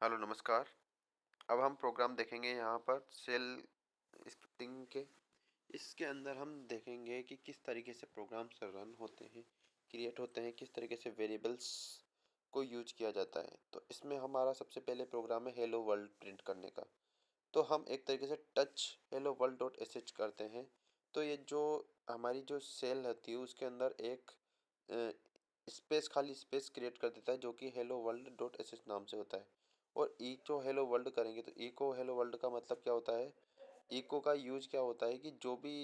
Hello नमस्कार। अब हम प्रोग्राम देखेंगे यहाँ पर सेल स्क्रिप्टिंग के। इसके अंदर हम देखेंगे कि किस तरीके से प्रोग्राम्स रन होते हैं, क्रिएट होते हैं, किस तरीके से वेरिएबल्स को यूज किया जाता है। तो इसमें हमारा सबसे पहले प्रोग्राम है हेलो वर्ल्ड प्रिंट करने का। तो हम एक तरीके से touch hello world dot sh करते हैं। तो ये जो हमारी जो सेल होती है उसके अंदर एक स्पेस, खाली स्पेस क्रिएट कर देता है जो कि हेलो वर्ल्ड डॉट sh नाम से होता है। और ई जो हेलो वर्ल्ड करेंगे तो इको हेलो वर्ल्ड का मतलब क्या होता है, इको का यूज क्या होता है कि जो भी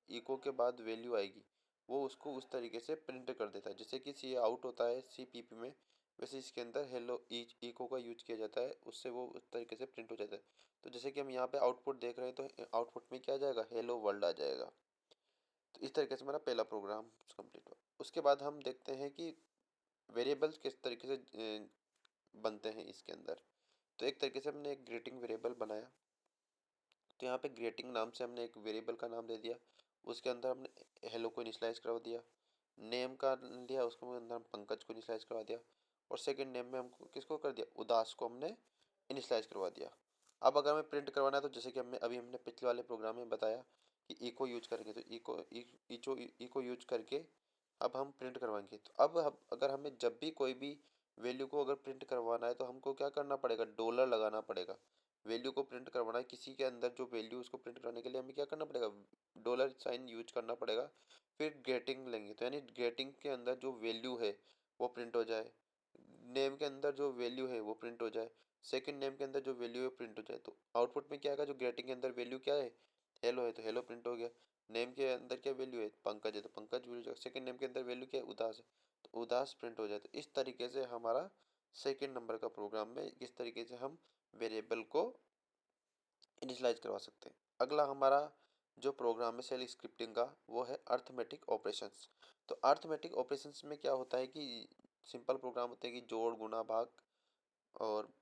इको के बाद वैल्यू आएगी वो उसको उस तरीके से प्रिंट कर देता है। जैसे कि सी आउट होता है सी पी पी में, वैसे इसके अंदर हेलो इको का यूज किया जाता है, उससे वो उस तरीके से प्रिंट हो जाता है। तो जैसे कि हम यहाँ पे आउटपुट देख रहे हैं तो आउटपुट में क्या आ जाएगा, हेलो वर्ल्ड आ जाएगा। तो इस तरीके से हमारा पहला प्रोग्राम कंप्लीट हुआ। उसके बाद हम देखते हैं कि वेरिएबल्स किस तरीके से बनते हैं इसके अंदर। तो एक तरीके से हमने एक ग्रीटिंग वेरिएबल बनाया। तो यहाँ पे ग्रीटिंग नाम से हमने एक वेरिएबल का नाम दे दिया। उसके अंदर हमने हेलो को इनिशियलाइज करवा दिया। नेम का लिया, उसको अंदर हम पंकज को इनिशियलाइज करवा दिया। और सेकंड नेम में हमको किसको कर दिया, उदास को हमने इनिशियलाइज करवा दिया। अब अगर हमें प्रिंट करवाना है तो जैसे कि हमने पिछले वाले प्रोग्राम में बताया कि इको यूज करेंगे, तो इको यूज करके अब हम प्रिंट करवाएंगे। तो अब अगर हमें जब भी कोई भी वैल्यू को अगर प्रिंट करवाना है तो हमको क्या करना पड़ेगा, डॉलर लगाना पड़ेगा। वैल्यू को प्रिंट करवाना है किसी के अंदर, जो वैल्यू उसको प्रिंट कराने के लिए हमें क्या करना पड़ेगा, डॉलर साइन यूज करना पड़ेगा। फिर गेटिंग लेंगे, तो यानी गेटिंग के अंदर जो वैल्यू है वो प्रिंट हो जाए, नेम के अंदर जो वैल्यू है वो प्रिंट हो जाए, सेकंड नेम के अंदर जो वैल्यू है प्रिंट हो जाए। तो आउटपुट में क्या आएगा, जो गेटिंग के अंदर वैल्यू क्या है, हेलो है तो हेलो प्रिंट हो गया। नेम के अंदर क्या वैल्यू है, पंकज है तो पंकज वैल्यू, सेकंड नेम के अंदर वैल्यू क्या है, उदास है तो उदास प्रिंट हो जाए। तो इस तरीके से हमारा सेकंड नंबर का प्रोग्राम में किस तरीके से हम वेरिएबल को इनिशियलाइज करवा सकते हैं। अगला हमारा जो प्रोग्राम है सेल स्क्रिप्टिंग का वो है अर्थमेटिक ऑपरेशंस। तो अर्थमेटिक ऑपरेशंस में क्या होता है कि सिंपल प्रोग्राम होते हैं कि जोड़ गुणा भाग और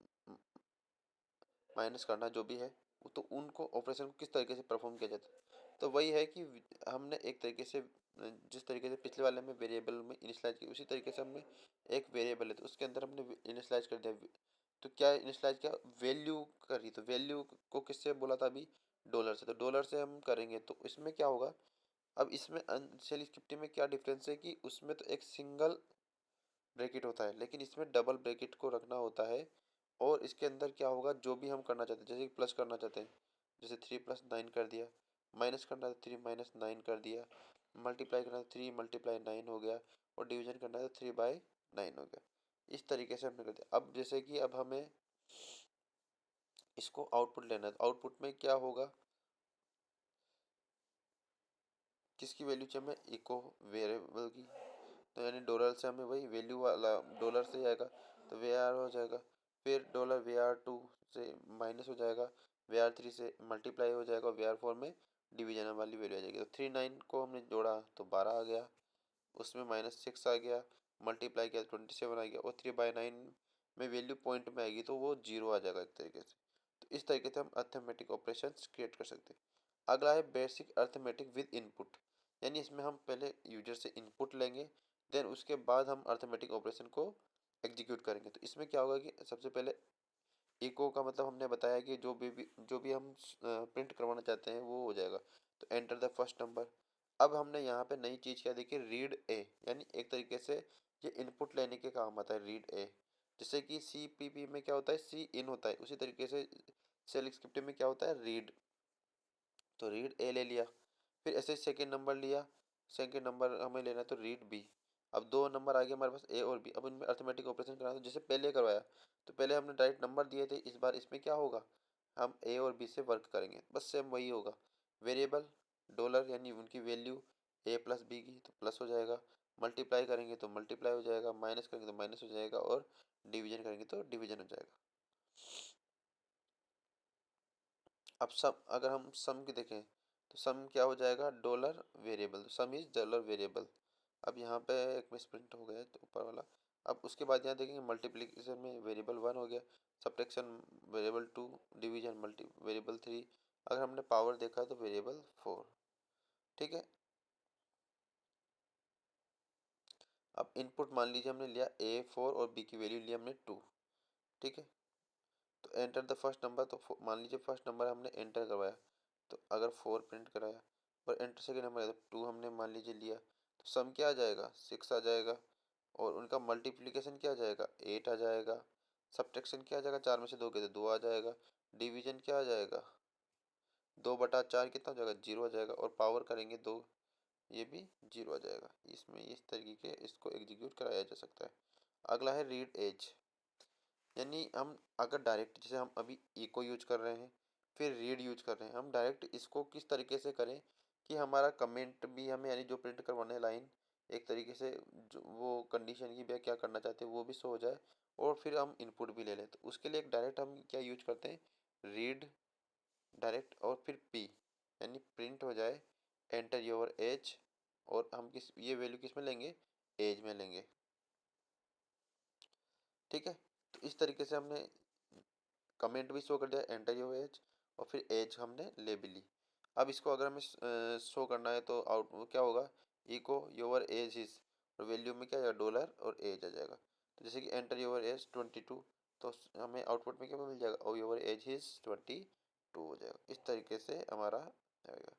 माइनस करना जो भी है, तो उनको ऑपरेशन को किस तरीके से परफॉर्म किया जाता है। तो वही है कि हमने एक तरीके से जिस तरीके से पिछले वाले में वेरिएबल में इनिशियलाइज किया उसी तरीके से हमने एक वेरिएबल है तो उसके अंदर हमने इनिशियलाइज कर दिया। तो क्या इनिशियलाइज किया, वैल्यू करी। तो वैल्यू को किससे बोला था अभी, डॉलर से। तो डॉलर से हम करेंगे तो इसमें क्या होगा, अब इसमें शेल स्क्रिप्टिंग में क्या डिफरेंस है कि उसमें तो एक सिंगल ब्रैकेट होता है लेकिन इसमें डबल ब्रैकेट को रखना होता है। और इसके अंदर क्या होगा, जो भी हम करना चाहते हैं, जैसे कि प्लस करना चाहते हैं, जैसे 3+9 कर दिया, माइनस करना है तो 3-9 कर दिया, मल्टीप्लाई करना है तो 3 × 9 हो गया, और डिवीजन करना है तो 3/9 हो गया। इस तरीके से हमने कर दिया। अब जैसे कि अब हमें इसको आउटपुट लेना है तो आउटपुट में क्या होगा, किसकी वैल्यू चाहिए हमें, इको वेरिएबल की। तो यानी डॉलर से हमें वही वैल्यू वाला डॉलर से ही आएगा तो वे आर हो जाएगा। फिर डॉलर VR2 से माइनस हो जाएगा, VR3 से मल्टीप्लाई हो जाएगा, और VR4 में डिवीजन वाली वैल्यू आ जाएगी। तो 3 9 को हमने जोड़ा तो 12 आ गया, उसमें -6 आ गया, मल्टीप्लाई किया 27 आ गया, और 3/9 में वैल्यू पॉइंट में आएगी तो वो जीरो आ जाएगा एक तरीके से। तो इस तरीके से हम अर्थमेटिक ऑपरेशन क्रिएट कर सकते हैं। अगला है बेसिक अर्थमेटिक विद इनपुट, यानी इसमें हम पहले यूजर से इनपुट लेंगे, देन उसके बाद हम अर्थमेटिक ऑपरेशन को एग्जीक्यूट करेंगे। तो इसमें क्या होगा कि सबसे पहले इको का मतलब हमने बताया कि जो भी हम प्रिंट करवाना चाहते हैं वो हो जाएगा। तो एंटर द फर्स्ट नंबर। अब हमने यहाँ पे नई चीज़ क्या देखी, रीड ए, यानी एक तरीके से ये इनपुट लेने के काम आता है रीड ए। जैसे कि सी पी पी में क्या होता है, सी इन होता है, उसी तरीके से सेल स्क्रिप्ट में क्या होता है, रीड। तो रीड ए ले लिया। फिर ऐसे सेकेंड नंबर लिया, सेकेंड नंबर हमें लेना है तो रीड बी। अब दो नंबर आ गए हमारे पास ए और बी। अब इनमें अर्थमेटिक ऑपरेशन कराना तो जैसे पहले करवाया, तो पहले हमने डायरेक्ट नंबर दिए थे, इस बार इसमें क्या होगा, हम ए और बी से वर्क करेंगे, बस सेम वही होगा। वेरिएबल डॉलर यानी उनकी वैल्यू A+B की तो प्लस हो जाएगा, मल्टीप्लाई करेंगे तो मल्टीप्लाई हो जाएगा, माइनस करेंगे तो माइनस हो जाएगा, और डिवीजन करेंगे तो डिवीजन हो जाएगा। अब सम, अगर हम सम की देखें तो सम क्या हो जाएगा, dollar variable, some is dollar variable. अब यहाँ पे एक मिस प्रिंट हो गया तो ऊपर वाला। अब उसके बाद यहाँ देखेंगे मल्टीप्लिकेशन में वेरिएबल 1 हो गया, subtraction variable 2, division multi variable 3, अगर हमने पावर देखा तो वेरिएबल 4। ठीक है। अब इनपुट मान लीजिए हमने लिया A 4 और B की वैल्यू लिया हमने 2। ठीक है। तो एंटर द फर्स्ट नंबर, तो मान लीजिए फर्स्ट नंबर हमने एंटर करवाया, तो अगर 4 प्रिंट कराया और एंटर सेकेंड नंबर है तो 2 हमने मान लीजिए लिया, तो सम क्या आ जाएगा 6 आ जाएगा, और उनका मल्टीप्लिकेशन क्या आ जाएगा 8 आ जाएगा, सब्ट्रैक्शन क्या आ जाएगा 4 में से 2 गए तो 2 आ जाएगा, डिवीजन क्या आ जाएगा 2/4 कितना हो जाएगा 0 आ जाएगा, और पावर करेंगे 2, ये भी 0 आ जाएगा। इसमें इस तरीके इसको एग्जीक्यूट कराया जा सकता है। अगला है रीड एज, यानी हम अगर डायरेक्ट जैसे हम अभी इको यूज कर रहे हैं फिर रीड यूज कर रहे हैं, हम डायरेक्ट इसको किस तरीके से करें कि हमारा कमेंट भी हमें यानी जो प्रिंट करवाने लाइन एक तरीके से जो वो कंडीशन की क्या करना चाहते हैं वो भी शो हो जाए, और फिर हम इनपुट भी ले लें। तो उसके लिए एक डायरेक्ट हम क्या यूज करते हैं, रीड डायरेक्ट और फिर पी, यानी प्रिंट हो जाए एंटर योर एज, और हम किस ये वैल्यू किस में लेंगे एज में लेंगे। ठीक है, तो इस तरीके से हमने कमेंट भी शो कर दिया एंटर योर एज, और फिर एज हमने ले भी ली। अब इसको अगर हमें शो करना है तो आउट क्या होगा, इको योर एज इज, और वैल्यू में क्या आएगा डॉलर और एज आ जाएगा। तो जैसे कि एंटर योर एज 22, तो हमें आउटपुट में क्या मिल जाएगा और योर एज इज 22 हो जाएगा। इस तरीके से हमारा आएगा।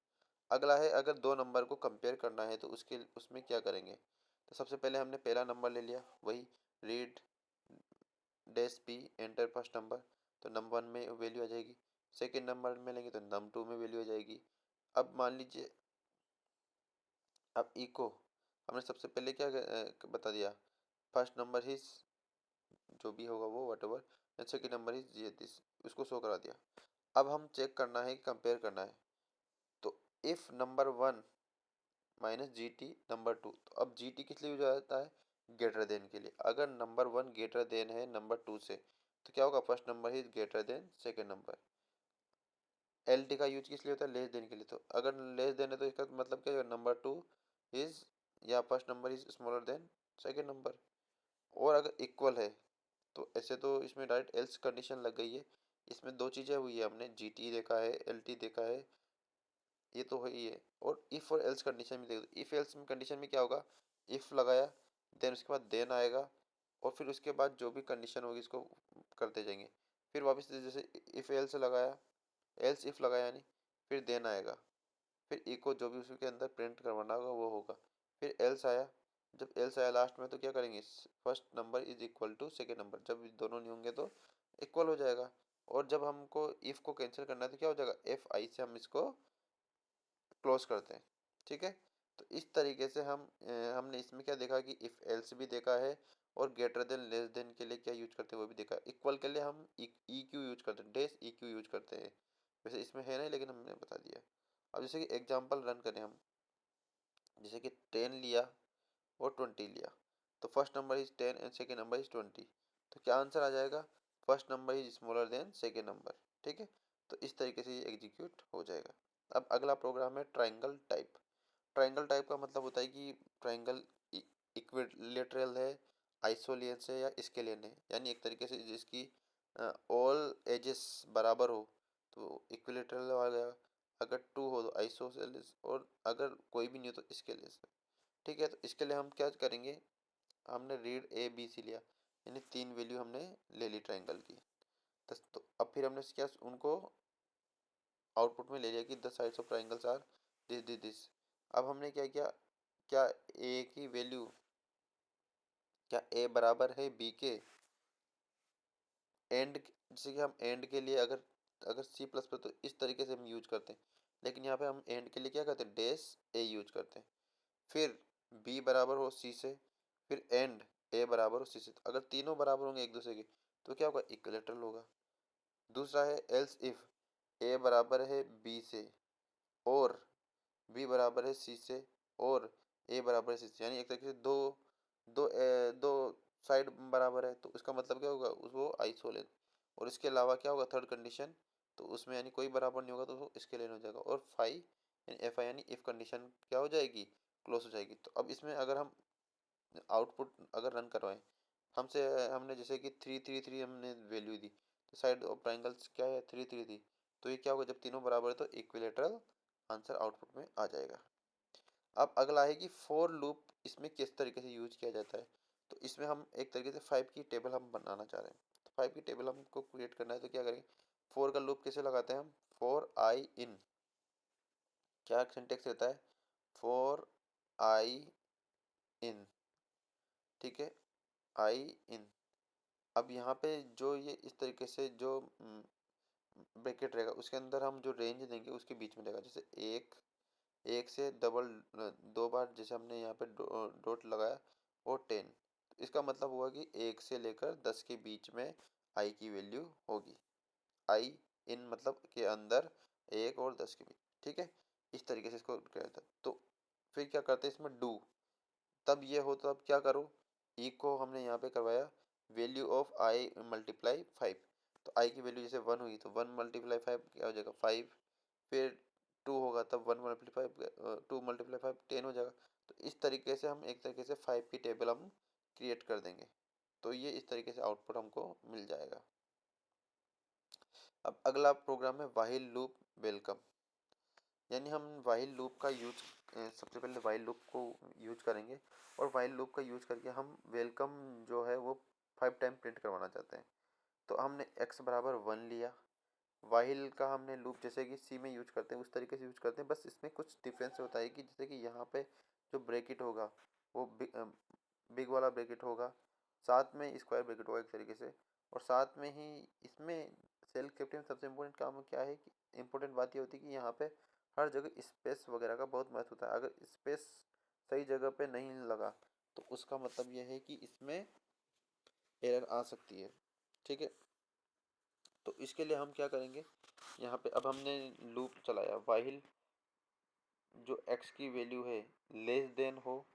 अगला है अगर दो नंबर को कंपेयर करना है तो उसके उसमें क्या करेंगे, तो सबसे पहले हमने पहला नंबर ले लिया, वही read dash P enter first number, तो नंबर 1 में वैल्यू आ जाएगी। सेकेंड नंबर में लेंगे तो नंबर 2 में वैल्यू आ जाएगी। अब मान लीजिए अब इको हमने सबसे पहले क्या बता दिया, फर्स्ट नंबर इज जो भी होगा वो what ever, and second number is ये दिस, उसको शो करा दिया। अब हम चेक करना है कंपेयर करना है, तो if number 1 minus G T number 2, तो अब जी टी किस लिए यूज आता है ग्रेटर देन के लिए। अगर नंबर 1 ग्रेटर देन है नंबर 2 से तो क्या होगा first number is greater than second number. L T का यूज किस लिए होता है लेस देन के लिए, तो अगर लेस देन है तो इसका मतलब क्या होगा नंबर 2 इज या first number is smaller than second number. और अगर इक्वल है तो ऐसे तो इसमें डायरेक्ट एल्स कंडीशन लग गई है। इसमें दो चीज़ें हुई है, हमने जी टी देखा है एल टी देखा है, ये तो है ही है। और इफ़ और एल्स कंडीशन में देख दो, इफ़ एल्स में कंडीशन में क्या होगा, इफ़ लगाया देन उसके बाद देन आएगा, और फिर उसके बाद जो भी कंडीशन होगी इसको करते जाएंगे। फिर वापस से जैसे इफ़ एल्स लगाया, एल्स इफ़ लगाया नहीं, फिर देन आएगा, फिर इको जो भी उसके अंदर प्रिंट करवाना होगा वो होगा, फिर एल्स आया। जब एल्स आया लास्ट में तो क्या करेंगे first number is equal to second number, जब दोनों नहीं होंगे तो इक्वल हो जाएगा। और जब हमको इफ़ को कैंसिल करना है तो क्या हो जाएगा एफ आई से हम इसको क्लोज करते हैं। ठीक है, तो इस तरीके से हमने इसमें क्या देखा कि इफ एल्स भी देखा है, और ग्रेटर देन लेस देन के लिए क्या यूज करते हैं वो भी देखा है। इक्वल के लिए हम ई क्यू यूज करते हैं, डैश ई क्यू यूज करते हैं, वैसे इसमें है नहीं लेकिन हमने बता दिया। अब जैसे कि एग्जांपल रन करें हम, जैसे कि 10 लिया और 20 लिया, तो first number is 10 and second number is 20, तो क्या आंसर आ जाएगा first number is smaller than second number. ठीक है, तो इस तरीके से ये एग्जीक्यूट हो जाएगा। अब अगला प्रोग्राम है ट्राइंगल टाइप। ट्राइंगल टाइप का मतलब होता है कि ट्राइंगल इक्विलेटरल है, आइसोलियंस है या स्केलियन है, यानी एक तरीके से जिसकी ऑल एजेस बराबर हो तो इक्विलेटरल आ गया, अगर टू हो तो आइसोसेलिस, और अगर कोई भी नहीं हो तो स्केलियस। ठीक है, तो इसके लिए हम क्या करेंगे, हमने रीड ए बी सी लिया, यानी तीन वैल्यू हमने ले ली ट्राइंगल की। तो अब फिर हमने क्या उनको आउटपुट में ले लिया कि the sides of triangles are this this this. अब हमने क्या किया, क्या ए की वैल्यू, क्या ए बराबर है बी के एंड, जैसे कि हम एंड के लिए अगर अगर सी प्लस प्लस तो इस तरीके से हम यूज करते हैं, लेकिन यहाँ पे हम एंड के लिए क्या करते हैं डैश ए यूज करते हैं। फिर बी बराबर हो सी से, फिर एंड ए बराबर हो सी से, तो अगर तीनों बराबर होंगे एक दूसरे के तो क्या होगा इक्विलेटरल होगा। दूसरा है एल्स इफ ए बराबर है बी से और बी बराबर है सी से और ए बराबर है सी से, यानी एक तरीके से दो दो दो साइड बराबर है तो इसका मतलब क्या होगा वो आइसोलेट। और इसके अलावा क्या होगा थर्ड कंडीशन, तो उसमें यानी कोई बराबर नहीं होगा तो वो इसके लेन हो जाएगा। और फाई यानी एफ आई यानी इफ कंडीशन क्या हो जाएगी क्लोज हो जाएगी। तो अब इसमें अगर हम आउटपुट अगर रन करवाएं, हमसे हमने जैसे कि 3 3 3 हमने वैल्यू दी, तो साइड ऑफ ट्राइंगल्स क्या है 3 3 थी, तो ये क्या होगा जब तीनों बराबर है तो इक्विलेटरल आंसर आउटपुट में आ जाएगा। अब अगला है कि फोर लूप इसमें किस तरीके से यूज किया जाता है, तो इसमें हम एक तरीके से 5 की टेबल हम बनाना चाह रहे हैं। तो फाइव की टेबल हमको क्रिएट करना है तो क्या करेंगे, फोर का लूप कैसे लगाते हैं हम, फोर आई इन, क्या सिंटेक्स रहता है, फोर आई इन, ठीक है, आई इन। अब यहाँ पे जो ये इस तरीके से जो ब्रैकेट रहेगा उसके अंदर हम जो रेंज देंगे उसके बीच में रहेगा, जैसे एक, एक से डबल, दो बार जैसे हमने यहाँ पे डॉट लगाया, और 10, इसका मतलब हुआ कि एक से लेकर 10 के बीच में आई की वैल्यू होगी, आई इन मतलब के अंदर एक और 10 के बीच, ठीक है, इस तरीके से इसको किया जाता है। तो फिर क्या करते हैं इसमें डू, तब ये हो तो अब क्या करो, ई को हमने यहाँ पे करवाया value of I multiply five, तो आई की वैल्यू जैसे वन हुई तो वन मल्टीप्लाई फाइव क्या हो जाएगा, फाइव, फिर टू होगा तब one multiply five, to multiply five 10 हो जाएगा। तो इस तरीके से हम एक तरीके से फाइव की टेबल हम क्रिएट कर देंगे, तो ये इस तरीके से आउटपुट हमको मिल जाएगा। अब अगला प्रोग्राम है व्हाइल लूप वेलकम, यानी हम व्हाइल लूप का यूज, सबसे पहले व्हाइल लूप को यूज करेंगे, और व्हाइल लूप का यूज करके हम वेलकम जो है वो 5 टाइम प्रिंट करवाना चाहते हैं। तो हमने x बराबर 1 लिया, व्हाइल का हमने लूप जैसे कि सी में यूज करते हैं उस तरीके से यूज करते हैं, बस इसमें कुछ डिफरेंस होता है कि जैसे कि यहाँ पे जो ब्रैकेट होगा वो बिग वाला ब्रैकेट होगा, साथ में स्क्वायर ब्रैकेट होगा एक तरीके से, और साथ में ही इसमें सेल स्क्रिप्टिंग में सबसे इम्पोर्टेंट काम क्या है कि इम्पोर्टेंट बात ये होती है कि यहाँ पे हर जगह स्पेस वगैरह का बहुत महत्व होता है, अगर स्पेस सही जगह पे नहीं लगा तो उसका मतलब यह है कि इसमें एरर आ सकती है, ठीक है। तो इसके लिए हम क्या करेंगे, यहाँ पे अब हमने लूप चलाया व्हाइल जो x की वैल्यू है लेस देन हो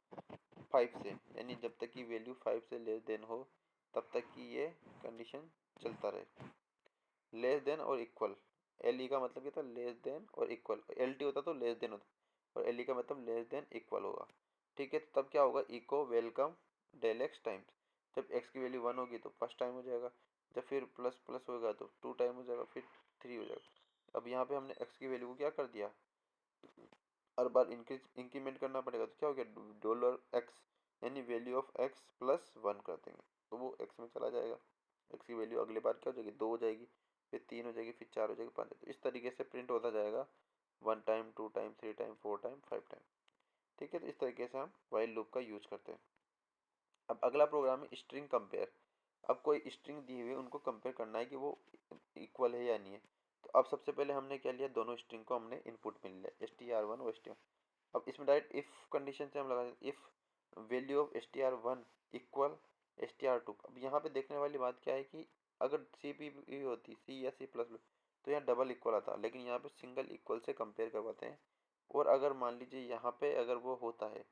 5 से, यानी जब तक की वैल्यू 5 से लेस देन हो तब तक की ये कंडीशन चलता रहे, लेस देन और इक्वल, एल ई का मतलब क्या था, लेस देन और इक्वल, एल टी होता तो लेस देन होता, और एल ई का मतलब लेस देन इक्वल होगा, ठीक है। तो तब क्या होगा, इको वेलकम डेल एक्स टाइम्स, जब एक्स की वैल्यू वन होगी तो फर्स्ट टाइम हो जाएगा, जब फिर प्लस प्लस होगा तो टू टाइम हो जाएगा, फिर थ्री हो जाएगा। अब यहाँ पे हमने एक्स की वैल्यू को क्या कर दिया, हर बार इंक्रीज इंक्रीमेंट करना पड़ेगा, तो क्या हो गया डॉलर एक्स, यानी value of x plus one कर देंगे तो वो एक्स में चला जाएगा, एक्स की वैल्यू अगली बार क्या हो जाएगी, दो हो जाएगी, फिर तीन हो जाएगी, फिर चार हो जाएगी, पाँच, तो इस तरीके से प्रिंट होता जाएगा, one time, two time, three time, four time, five time, ठीक है। तो इस तरीके से हम वाइल लूप का यूज करते हैं। अब अगला प्रोग्राम है स्ट्रिंग कंपेयर, अब कोई स्ट्रिंग दी हुई है उनको कंपेयर करना है कि वो इक्वल है या नहीं है। तो अब सबसे पहले हमने क्या लिया, दोनों स्ट्रिंग को हमने इनपुट में लिया, एस टी आर वन और एस टी आर, अब इसमें डायरेक्ट इफ कंडीशन से हम लगा देते, if value of S T R one equal S T R two. अब यहाँ पे देखने वाली बात क्या है कि अगर सी पी होती, सी या सी प्लस प्लस, तो यहाँ डबल इक्वल आता, लेकिन यहाँ पे सिंगल इक्वल से कंपेयर करवाते हैं, और अगर मान लीजिए यहाँ पे अगर वो होता है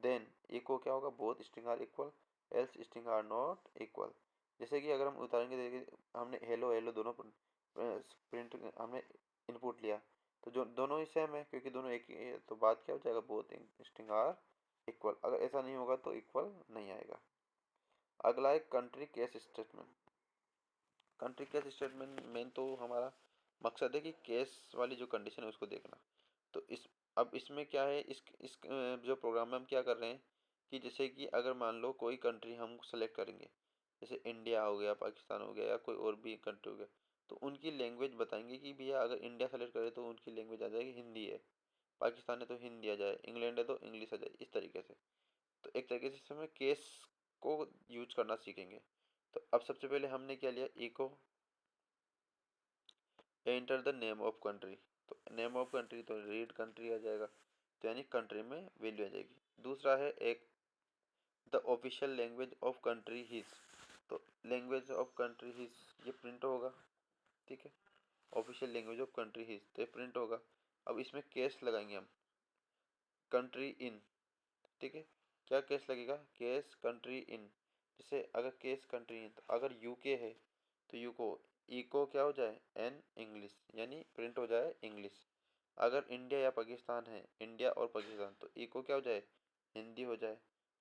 देन इको क्या होगा, both string are equal else string are not equal. जैसे कि अगर हम उदाहरण के देखिए, हमने हेलो हेलो दोनों प्रिंट हमने इनपुट लिया, तो जो दोनों ही सेम है क्योंकि दोनों एक ही है, तो बात क्या हो जाएगा, बोथ स्ट्रिंग आर इक्वल, अगर ऐसा नहीं होगा तो इक्वल नहीं आएगा। अगला है country case statement, country case statement main तो हमारा मकसद है कि केस वाली जो कंडीशन है उसको देखना। तो इस अब इसमें क्या है, इस जो प्रोग्राम में हम क्या कर रहे हैं कि जैसे कि अगर मान लो कोई कंट्री हम सेलेक्ट करेंगे, जैसे इंडिया हो गया, पाकिस्तान हो गया, या कोई और भी कंट्री हो गया, तो उनकी लैंग्वेज बताएंगे कि भैया अगर इंडिया सेलेक्ट करे तो उनकी लैंग्वेज आ जाएगी हिंदी है, पाकिस्तान है तो हिंदी आ जाए, इंग्लैंड है तो इंग्लिश आ जाए, इस तरीके से। तो एक तरीके से इसमें केस को यूज करना सीखेंगे। तो अब सबसे पहले हमने क्या लिया, echo enter the name of country, तो नेम ऑफ कंट्री तो रीड कंट्री आ जाएगा, तो यानी कंट्री में वैल्यू आ जाएगी। दूसरा है एक the official language of country his, तो लैंग्वेज ऑफ कंट्री हिज ये प्रिंट होगा, ठीक है, official language of country his तो ये प्रिंट होगा। अब इसमें केस लगाएंगे हम, कंट्री इन, ठीक है, क्या केस लगेगा, केस कंट्री इन, जैसे अगर केस कंट्री इन, तो अगर यूके है तो यू को ई को क्या हो जाए एन इंग्लिश, यानी प्रिंट हो जाए इंग्लिश। अगर इंडिया या पाकिस्तान है, इंडिया और पाकिस्तान, तो ई को क्या हो जाए हिंदी हो जाए,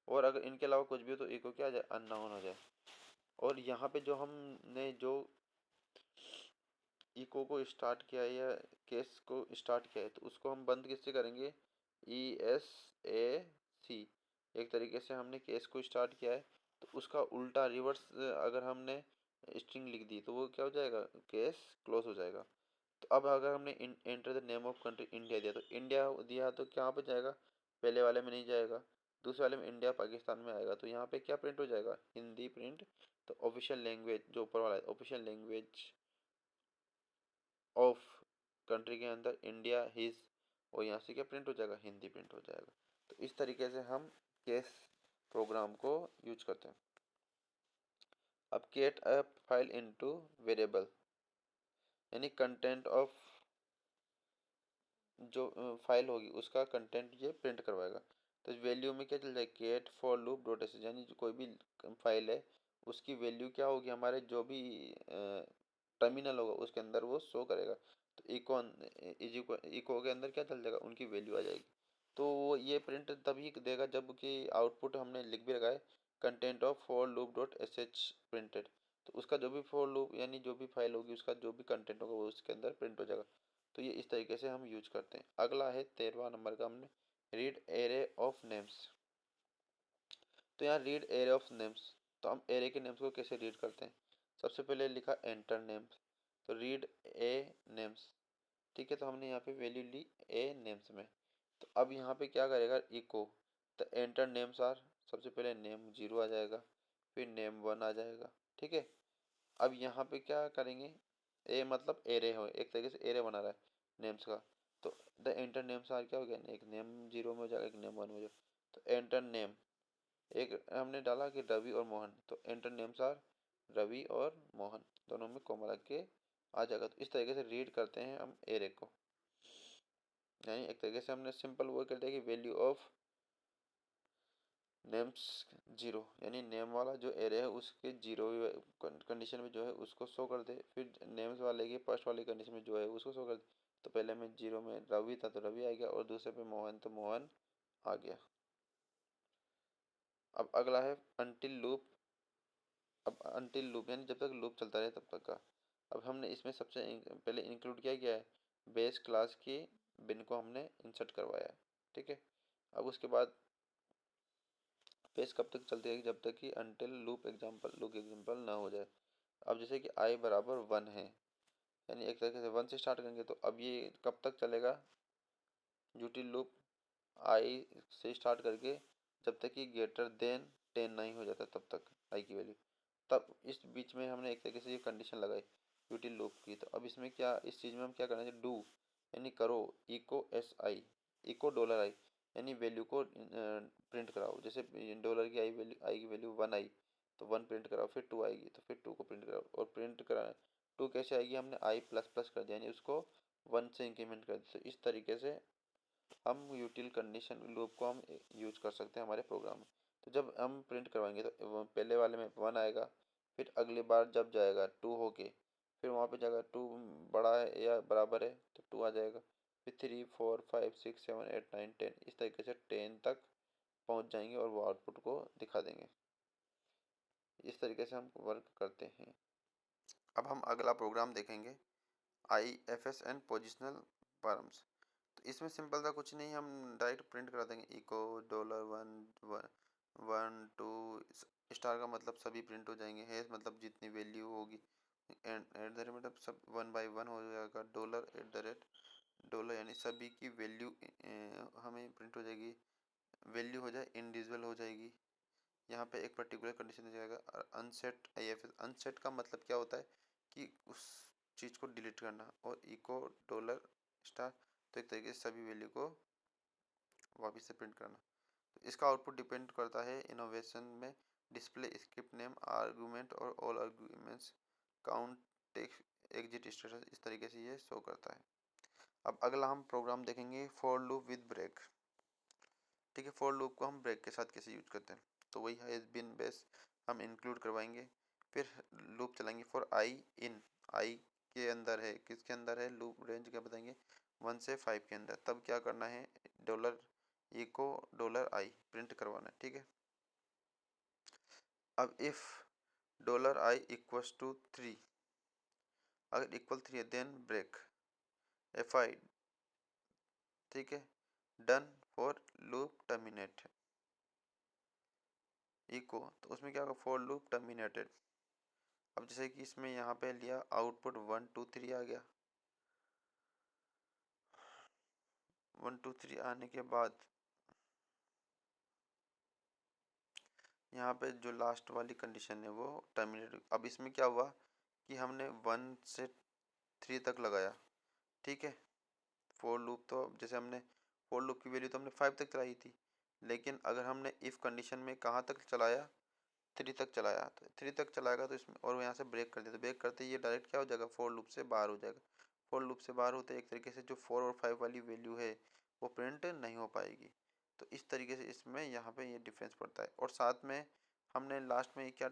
और अगर इनके अलावा कुछ भी हो तो ई को क्या हो जाए अननोन हो जाए। और यहाँ पे जो हमने जो इको को स्टार्ट किया है या केस को स्टार्ट किया है, तो उसको हम बंद किससे करेंगे, ई एस ए सी, एक तरीके से हमने केस को स्टार्ट किया है तो उसका उल्टा रिवर्स अगर हमने स्ट्रिंग लिख दी तो वो क्या हो जाएगा, केस क्लोज हो जाएगा। तो अब अगर हमने enter the name of country India दिया तो इंडिया दिया तो क्या पे जाएगा, पहले वाले में नहीं जाएगा, दूसरे वाले में इंडिया पाकिस्तान में आएगा। तो यहाँ पे क्या प्रिंट हो जाएगा, हिंदी प्रिंट। तो ऑफिशियल लैंग्वेज जो ऊपर वाला है, ऑफिशियल लैंग्वेज ऑफ कंट्री के अंदर इंडिया हिज, और यहाँ से क्या प्रिंट हो जाएगा, हिंदी प्रिंट हो जाएगा। तो इस तरीके से हम केस प्रोग्राम को यूज करते हैं। अब get a file into variable, यानी कंटेंट ऑफ जो फाइल होगी उसका कंटेंट ये प्रिंट करवाएगा। तो वैल्यू में क्या चल जाएगा, get for loop dot S, यानी जो कोई भी फाइल है उसकी वैल्यू क्या होगी, हमारे जो भी टर्मिनल होगा उसके अंदर वो शो करेगा। तो इको के अंदर क्या चल जाएगा, उनकी वैल्यू आ जाएगी। तो वो ये प्रिंट तभी देगा जब कि आउटपुट हमने लिख भी रखा है content of for loop dot S H printed. तो उसका जो भी फॉर लूप यानी जो भी फाइल होगी उसका जो भी कंटेंट होगा वो उसके अंदर प्रिंट हो जाएगा। तो ये इस तरीके से हम यूज करते हैं। अगला है 13वां नंबर का, हमने रीड एरे ऑफ नेम्स। तो यहाँ रीड एरे ऑफ नेम्स, तो हम एरे के नेम्स को कैसे रीड करते हैं। सबसे पहले लिखा एंटर नेम्स, तो रीड ए नेम्स, ठीक है। तो हमने यहाँ पे वैल्यू ली ए नेम्स में। तो अब यहाँ पे क्या करेगा, echo the enter names are, सबसे पहले नेम 0 आ जाएगा, फिर नेम 1 आ जाएगा, ठीक है। अब यहाँ पे क्या करेंगे, ए मतलब एरे हो, एक तरीके से एरे बना रहा है नेम्स का। तो द एंटर नेम्स आर क्या हो गया, एक नेम 0 में हो जाएगा, एक नेम 1 में हो जाएगा। तो एंटर नेम एक हमने डाला कि रवि और मोहन, तो एंटर नेम्स आर रवि और मोहन, दोनों में कोमा लग के आ जाएगा। तो इस तरीके से रीड करते हैं हम एरे को, यानी एक तरीके से हमने सिंपल वो कर दिया कि वैल्यू ऑफ नेम्स 0, यानी नेम वाला जो एरे है उसके 0 कंडीशन में जो है उसको शो कर दे, फिर नेम्स वाले की फर्स्ट वाली कंडीशन में जो है उसको शो कर दे। तो पहले में 0 में रवि था तो रवि आ गया, और दूसरे पे मोहन तो मोहन आ गया। अब अगला है अनटिल लूप। अब अनटिल लूप यानी जब तक लूप चलता रहे तब तक का। अब हमने इसमें सबसे पहले इंक्लूड किया गया है बेस क्लास की बिन को हमने इंसर्ट करवाया है, ठीक है। अब उसके बाद बेस कब तक चलती रहेगी, जब तक कि अनटिल लूप एग्जाम्पल ना हो जाए। अब जैसे कि आई बराबर 1 है, यानी एक तरीके से 1 से स्टार्ट करेंगे, तो अब ये कब तक चलेगा, यूटिल लूप आई से स्टार्ट करके जब तक कि ग्रेटर देन 10 नहीं हो जाता तब तक आई की वैल्यू। तब इस बीच में हमने एक तरीके से ये कंडीशन लगाई यूटिल लूप की। तो अब इसमें क्या, इस चीज़ में हम क्या करना है, डू यानी करो echo S I, echo dollar I, यानी वैल्यू को प्रिंट कराओ। जैसे डॉलर की आई की वैल्यू 1 आई तो 1 प्रिंट कराओ, फिर 2 आएगी तो फिर 2 को प्रिंट कराओ, और प्रिंट करा 2 कैसे आएगी, हमने आई प्लस प्लस कर दिया यानी उसको 1 से इंक्रीमेंट कर दिया। तो इस तरीके से हम यूटिल कंडीशन लूप को हम यूज कर सकते हैं हमारे प्रोग्राम में। तो जब हम प्रिंट करवाएंगे तो पहले वाले में 1 आएगा, फिर अगली बार जब जाएगा 2 होके, फिर वहाँ पे जाएगा 2 बड़ा है या बराबर है तो 2 आ जाएगा, फिर 3 4 5 6 7 8 9 10, इस तरीके से 10 तक पहुँच जाएंगे और वो आउटपुट को दिखा देंगे। इस तरीके से हम वर्क करते हैं। अब हम अगला प्रोग्राम देखेंगे IFS एंड पोजिशनल पारम्स। तो इसमें सिंपल था, कुछ नहीं, हम डायरेक्ट प्रिंट करा देंगे इको डॉलर 1 1 1 2 स्टार का मतलब सभी प्रिंट हो जाएंगे, हैश मतलब जितनी वैल्यू होगी, एंड एट द रेट मतलब सब 1 बाई 1 हो जाएगा, dollar at the rate dollar यानी सभी की वैल्यू हमें प्रिंट हो जाएगी, वैल्यू हो जाए इंडिविजुअल हो जाएगी। यहाँ पे एक पर्टिकुलर कंडीशन हो जाएगा। और अनसेट IFS, अनसेट का मतलब क्या होता है कि उस चीज़ को डिलीट करना, और इको डॉलर स्टार तो एक तरीके से सभी वैल्यू को वापस से प्रिंट करना। तो इसका आउटपुट डिपेंड करता है इनोवेशन में डिस्प्ले स्क्रिप्ट नेम आर्गूमेंट और all arguments count text exit status, इस तरीके से ये शो करता है। अब अगला हम प्रोग्राम देखेंगे फॉर लूप विद ब्रेक, ठीक है। फॉर लूप को हम ब्रेक के साथ कैसे यूज करते हैं, तो वही हैज बीन बेस हम इंक्लूड करवाएंगे, फिर लूप चलाएंगे फॉर आई इन, आई के अंदर है, किसके अंदर है, लूप रेंज क्या बताएंगे 1 से 5 के अंदर। तब क्या करना है, dollar echo dollar I print करवाना है, ठीक है। अब if dollar I equals to 3, अगर इक्वल 3 है देन ब्रेक एफ आई, ठीक है। Done for loop terminate echo, तो उसमें क्या होगा फॉर लूप टर्मिनेटेड। अब जैसे कि इसमें यहाँ पे लिया आउटपुट 1 2 3 आ गया। 1 2 3 आने के बाद यहाँ पे जो लास्ट वाली कंडीशन है वो टर्मिनेट। अब इसमें क्या हुआ कि हमने 1 से 3 तक लगाया, ठीक है। फोर लूप तो जैसे हमने फोर लूप की वैल्यू तो हमने 5 तक चलाई थी, लेकिन अगर हमने इफ़ कंडीशन में कहाँ तक चलाया, 3 तक चलाया, तो 3 तक चलाएगा तो इसमें और यहाँ से ब्रेक कर दिया तो ब्रेक करते ये डायरेक्ट क्या हो जाएगा, फोर लूप से बाहर हो जाएगा। फोर लूप से बाहर होते एक तरीके से जो 4 और 5 वाली वैल्यू है वो प्रिंट नहीं हो पाएगी। तो इस तरीके से इसमें यहाँ पे ये डिफरेंस पड़ता है। और साथ में हमने लास्ट में क्या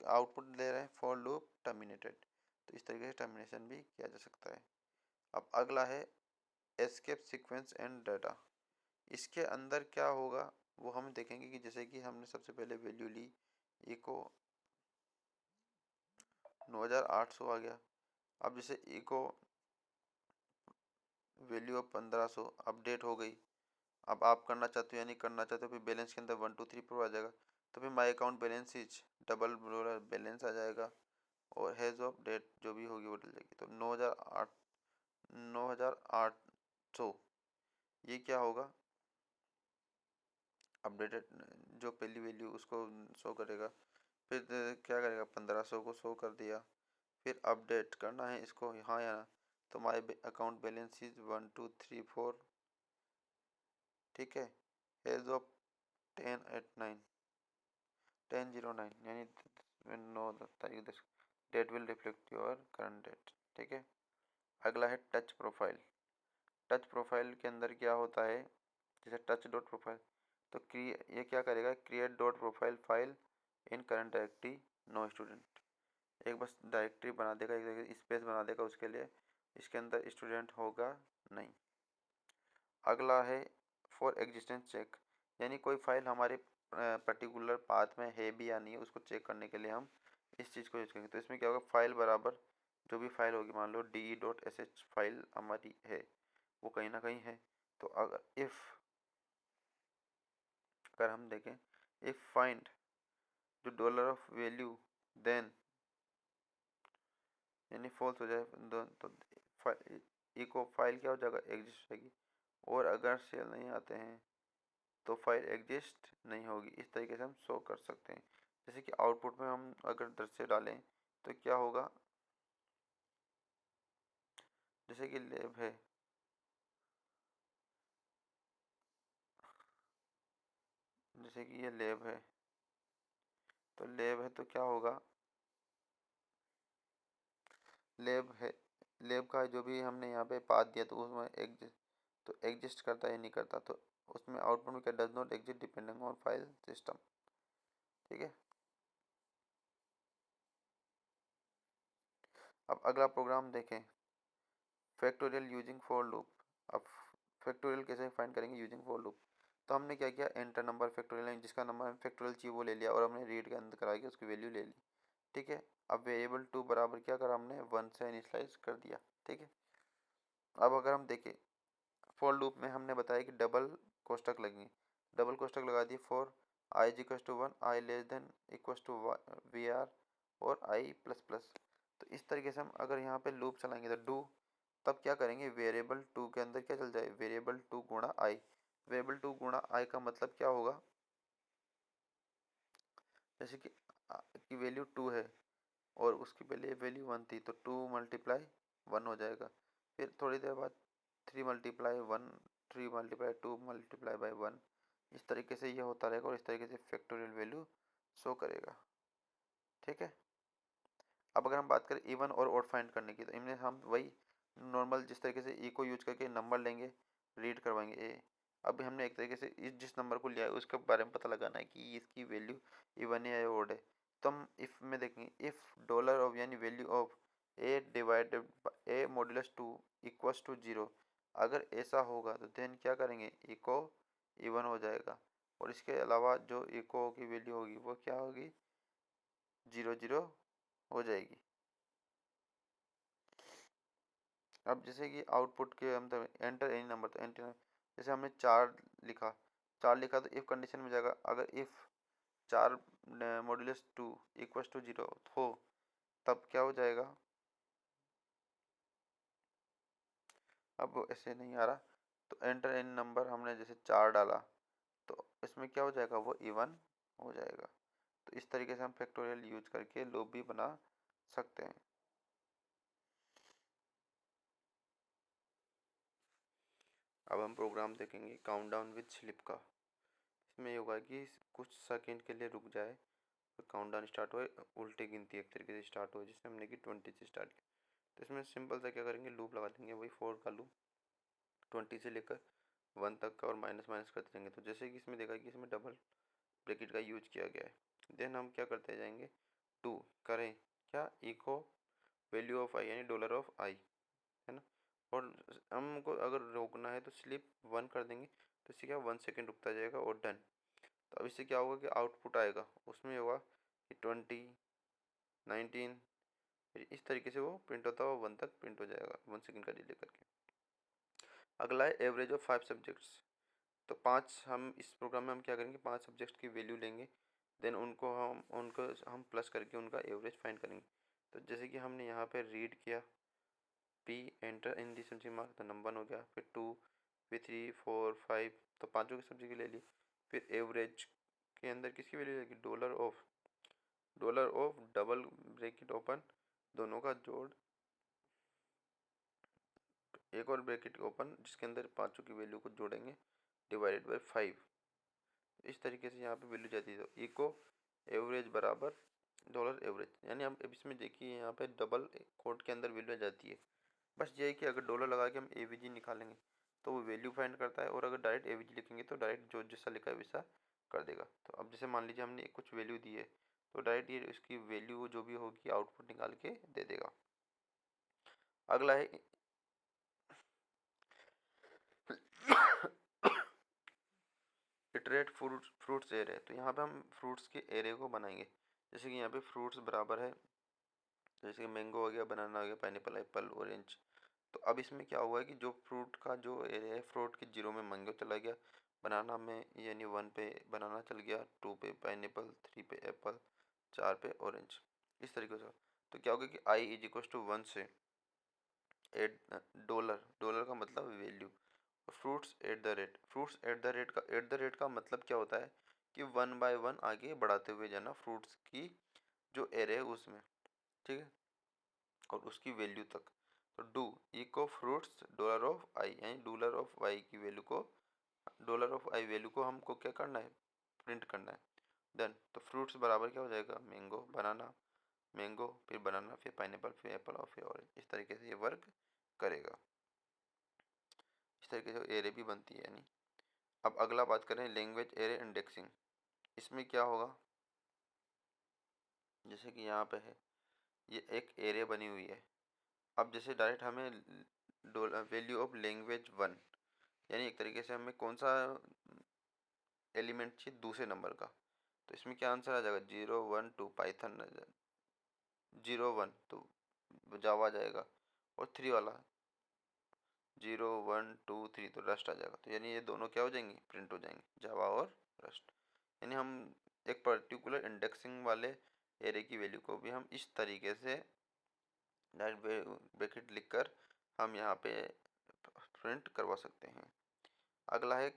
आउटपुट ले रहे हैं, फॉर लूप टर्मिनेटेड, तो इस तरीके से टर्मिनेशन भी किया जा सकता है। अब अगला है एस्केप सीक्वेंस एंड डाटा। इसके अंदर क्या होगा वो हम देखेंगे कि जैसे कि हमने सबसे पहले वैल्यू ली इको 9800 आ गया। अब जैसे इको वैल्यू अब 1500 अपडेट हो गई। अब आप करना चाहते हो या नहीं करना चाहते हो, फिर बैलेंस के अंदर 1 2 3 4 आ जाएगा, तो फिर my account balance is double balance आ जाएगा और हैज़ ऑफ डेट जो भी होगी वो डल जाएगी। तो 9800 ये क्या होगा, अपडेटेड जो पहली वैल्यू उसको शो करेगा। फिर क्या करेगा, 1500 को शो कर दिया। फिर अपडेट करना है इसको हाँ या ना, तो माई अकाउंट बैलेंस इज 1234, ठीक है। एज ऑफ 10/9 10/09 यानी 9 तारीख date will reflect your current date, ठीक है। अगला है टच प्रोफाइल। टच प्रोफाइल के अंदर क्या होता है, जैसे टच डॉट प्रोफाइल, तो ये क्या करेगा, create dot profile file in current directory no student. एक बस डायरेक्टरी बना देगा, एक स्पेस बना देगा उसके लिए, इसके अंदर स्टूडेंट होगा नहीं। अगला है फॉर एग्जिस्टेंस चेक, यानी कोई फाइल हमारे पर्टिकुलर पाथ में है भी या नहीं है उसको चेक करने के लिए हम इस चीज़ को यूज करेंगे। तो इसमें क्या होगा, फाइल बराबर जो भी फाइल होगी, मान लो de.sh फाइल हमारी है, वो कहीं ना कहीं है। तो अगर अगर हम देखें इफ फाइंड जो डॉलर ऑफ वैल्यू देन यानी फॉल्स हो जाए तो इको फाइल क्या हो जाएगा, एग्जिस्ट होगी। और अगर सेल नहीं आते हैं तो फाइल एग्जिस्ट नहीं होगी। इस तरीके से हम शो कर सकते हैं। जैसे कि आउटपुट में हम अगर 10 से डालें तो क्या होगा, जैसे कि लैब है, जैसे कि ये लैब है, तो लैब है तो क्या होगा, लैब है, लैब का जो भी हमने यहाँ पे पाथ दिया तो उसमें एग्जिस्ट, तो एग्जिस्ट करता है नहीं करता, तो उसमें आउटपुट में क्या, does not exist depending on file system, ठीक है। अब अगला प्रोग्राम देखें, फैक्टोरियल यूजिंग फॉर लूप। अब फैक्टोरियल कैसे फाइंड करेंगे यूजिंग फॉर लूप, तो हमने क्या किया, एंटर नंबर फैक्टोरियल जिसका नंबर फैक्टोरियल चाहिए वो ले लिया और हमने रीड के अंदर करा के उसकी वैल्यू ले ली, ठीक है। अब वेरिएबल टू बराबर क्या करा, हमने 1 से इनिशियलाइज कर दिया, ठीक है। अब अगर हम देखें फॉर लूप में हमने बताया कि डबल कोष्टक लगेंगे, डबल कोष्टक लगा दिए for I is equals to 1, I less than equals to V R और आई प्लस प्लस। तो इस तरीके से हम अगर यहाँ पे लूप चलाएंगे तो डू, तब क्या करेंगे, वेरिएबल टू के अंदर क्या चल जाए, वेरिएबल टू गुणा आई। वेरिएबल टू गुणा आई का मतलब क्या होगा, जैसे कि वैल्यू टू है और उसकी पहले वैल्यू 1 थी, तो 2 मल्टीप्लाई 1 हो जाएगा। फिर थोड़ी देर बाद 3 मल्टीप्लाई 1, 3 मल्टीप्लाई 2 मल्टीप्लाई बाई 1, इस तरीके से ये होता रहेगा और इस तरीके से फैक्टोरियल वैल्यू शो करेगा, ठीक है। अब अगर हम बात करें इवन और ऑड फाइंड करने की, तो इनमें हम वही नॉर्मल जिस तरीके से ई को यूज करके नंबर लेंगे, रीड करवाएंगे ए। अभी हमने एक तरीके से इस जिस नंबर को लिया है उसके बारे में पता लगाना है कि इसकी वैल्यू इवन है या ऑड है। तो हम इफ में देखेंगे, इफ डॉलर ऑफ यानी value of A divided A modulus two equals to zero, अगर ऐसा होगा तो देन क्या करेंगे, इको इवन हो जाएगा। और इसके अलावा जो इको की वैल्यू होगी वो क्या होगी, 0 0 हो जाएगी। अब जैसे कि आउटपुट के हम तो एंटर एनी नंबर, तो एंटर जैसे हमने 4 लिखा, 4 लिखा तो इफ़ कंडीशन में जाएगा, अगर इफ़ 4 मॉड्यूलस 2 इक्वल्स टू 0 हो, तब क्या हो जाएगा। अब वो ऐसे नहीं आ रहा तो एंटर इन नंबर हमने जैसे 4 डाला तो इसमें क्या हो जाएगा, वो इवन हो जाएगा। तो इस तरीके से हम फैक्टोरियल यूज करके लूप भी बना सकते हैं। अब हम प्रोग्राम देखेंगे काउंटडाउन विद स्लिप का। इसमें ये होगा कि कुछ सेकंड के लिए रुक जाए, तो काउंटडाउन स्टार्ट हो, उल्टी गिनती एक तरीके से स्टार्ट हो, जिससे हमने कि 20 से स्टार्ट किया। तो इसमें सिंपल सा क्या करेंगे, लूप लगा देंगे, वही 4 का लूप 20 से लेकर 1 तक का, और माइनस माइनस करते जाएंगे। तो जैसे कि इसमें देखा कि इसमें डबल ब्रैकेट का यूज किया गया है, देन हम क्या करते जाएंगे, टू करें क्या, इको वैल्यू ऑफ आई यानी डॉलर ऑफ आई, है ना। और हमको अगर रोकना है तो स्लिप 1 कर देंगे, तो इससे क्या 1 सेकेंड रुकता जाएगा और डन। तो अब इससे क्या होगा कि आउटपुट आएगा, उसमें होगा कि 20 19, फिर इस तरीके से वो प्रिंट होता हुआ 1 तक प्रिंट हो जाएगा 1 सेकेंड का डिले करके। अगला है एवरेज ऑफ 5 सब्जेक्ट्स। तो 5 हम इस प्रोग्राम में हम क्या करेंगे, 5 सब्जेक्ट्स की वैल्यू लेंगे, देन उनको हम प्लस करके उनका एवरेज फाइंड करेंगे। तो जैसे कि हमने यहाँ पे रीड किया, P enter in the subject mark, तो नंबर 1 हो गया, फिर 2 फिर 3 4 5, तो पाँचों की सब्जेक्ट की ले ली। फिर एवरेज के अंदर किसकी वैल्यू लगेगी, dollar of double bracket open, दोनों का जोड़, एक और ब्रैकेट ओपन जिसके अंदर पाँचों की वैल्यू को जोड़ेंगे, डिवाइडेड बाई 5। इस तरीके से यहाँ पे वैल्यू जाती है। तो इको एवरेज बराबर डॉलर एवरेज, यानी हम अब इसमें देखिए यहाँ पे डबल कोड के अंदर वैल्यू जाती है। बस ये है कि अगर डॉलर लगा के हम एवीजी निकालेंगे तो वो वैल्यू फाइंड करता है, और अगर डायरेक्ट एवीजी लिखेंगे तो डायरेक्ट जो जैसा लिखा है वैसा कर देगा। तो अब जैसे मान लीजिए हमने कुछ वैल्यू दी है, तो डायरेक्ट ये उसकी वैल्यू जो भी होगी आउटपुट निकाल के दे देगा। अगला है इटरेट फ्रूट्स एरे। तो यहाँ पे हम फ्रूट्स के एरे को बनाएंगे। जैसे कि यहाँ पे फ्रूट्स बराबर है, जैसे कि मैंगो हो गया, बनाना हो गया, पाइनएप्पल, एप्पल, ऑरेंज। तो अब इसमें क्या हुआ है कि जो फ्रूट का जो एरिया है, फ्रूट के 0 में मैंगो चला गया, बनाना में यानी 1 पे बनाना चल गया, 2 पे पाइनएप्पल, 3 पे एप्पल, 4 पे ऑरेंज, इस तरीके से। तो क्या होगा कि आई इज इक्वल टू 1 से एट डॉलर, डॉलर का मतलब value, fruits eight the rate का, एट द रेट का मतलब क्या होता है कि 1 बाय 1 आगे बढ़ाते हुए जाना फ्रूट्स की जो एरे है उसमें, ठीक है, और उसकी वैल्यू तक। तो do echo fruits dollar of I यानी डॉलर ऑफ वाई की वैल्यू को, डॉलर ऑफ आई वैल्यू को हमको क्या करना है, प्रिंट करना है। डन। तो फ्रूट्स बराबर क्या हो जाएगा, मैंगो बनाना, मैंगो फिर बनाना फिर पाइनएप्पल फिर एप्पल और फिर ऑरेंज, इस तरीके से ये वर्क करेगा। इस तरीके से एरे भी बनती है यानी। अब अगला बात करें लैंग्वेज एरे इंडेक्सिंग। इसमें क्या होगा, जैसे कि यहाँ पे है, ये एक एरे बनी हुई है। अब जैसे डायरेक्ट हमें वैल्यू ऑफ लैंग्वेज 1, यानी एक तरीके से हमें कौन सा एलिमेंट चाहिए दूसरे नंबर का, तो इसमें क्या आंसर आ जाएगा, 0 1 2 पाइथन, 0 1 तो जावा जाएगा, और 3 वाला 0 1 2 3 तो रस्ट आ जाएगा। तो यानी ये दोनों क्या हो जाएंगे, प्रिंट हो जाएंगे, जावा और रस्ट। यानी हम एक पर्टिकुलर इंडेक्सिंग वाले एरे की वैल्यू को भी हम इस तरीके से डायरेक्ट ब्रैकेट लिखकर हम यहाँ पे प्रिंट करवा सकते हैं। अगला है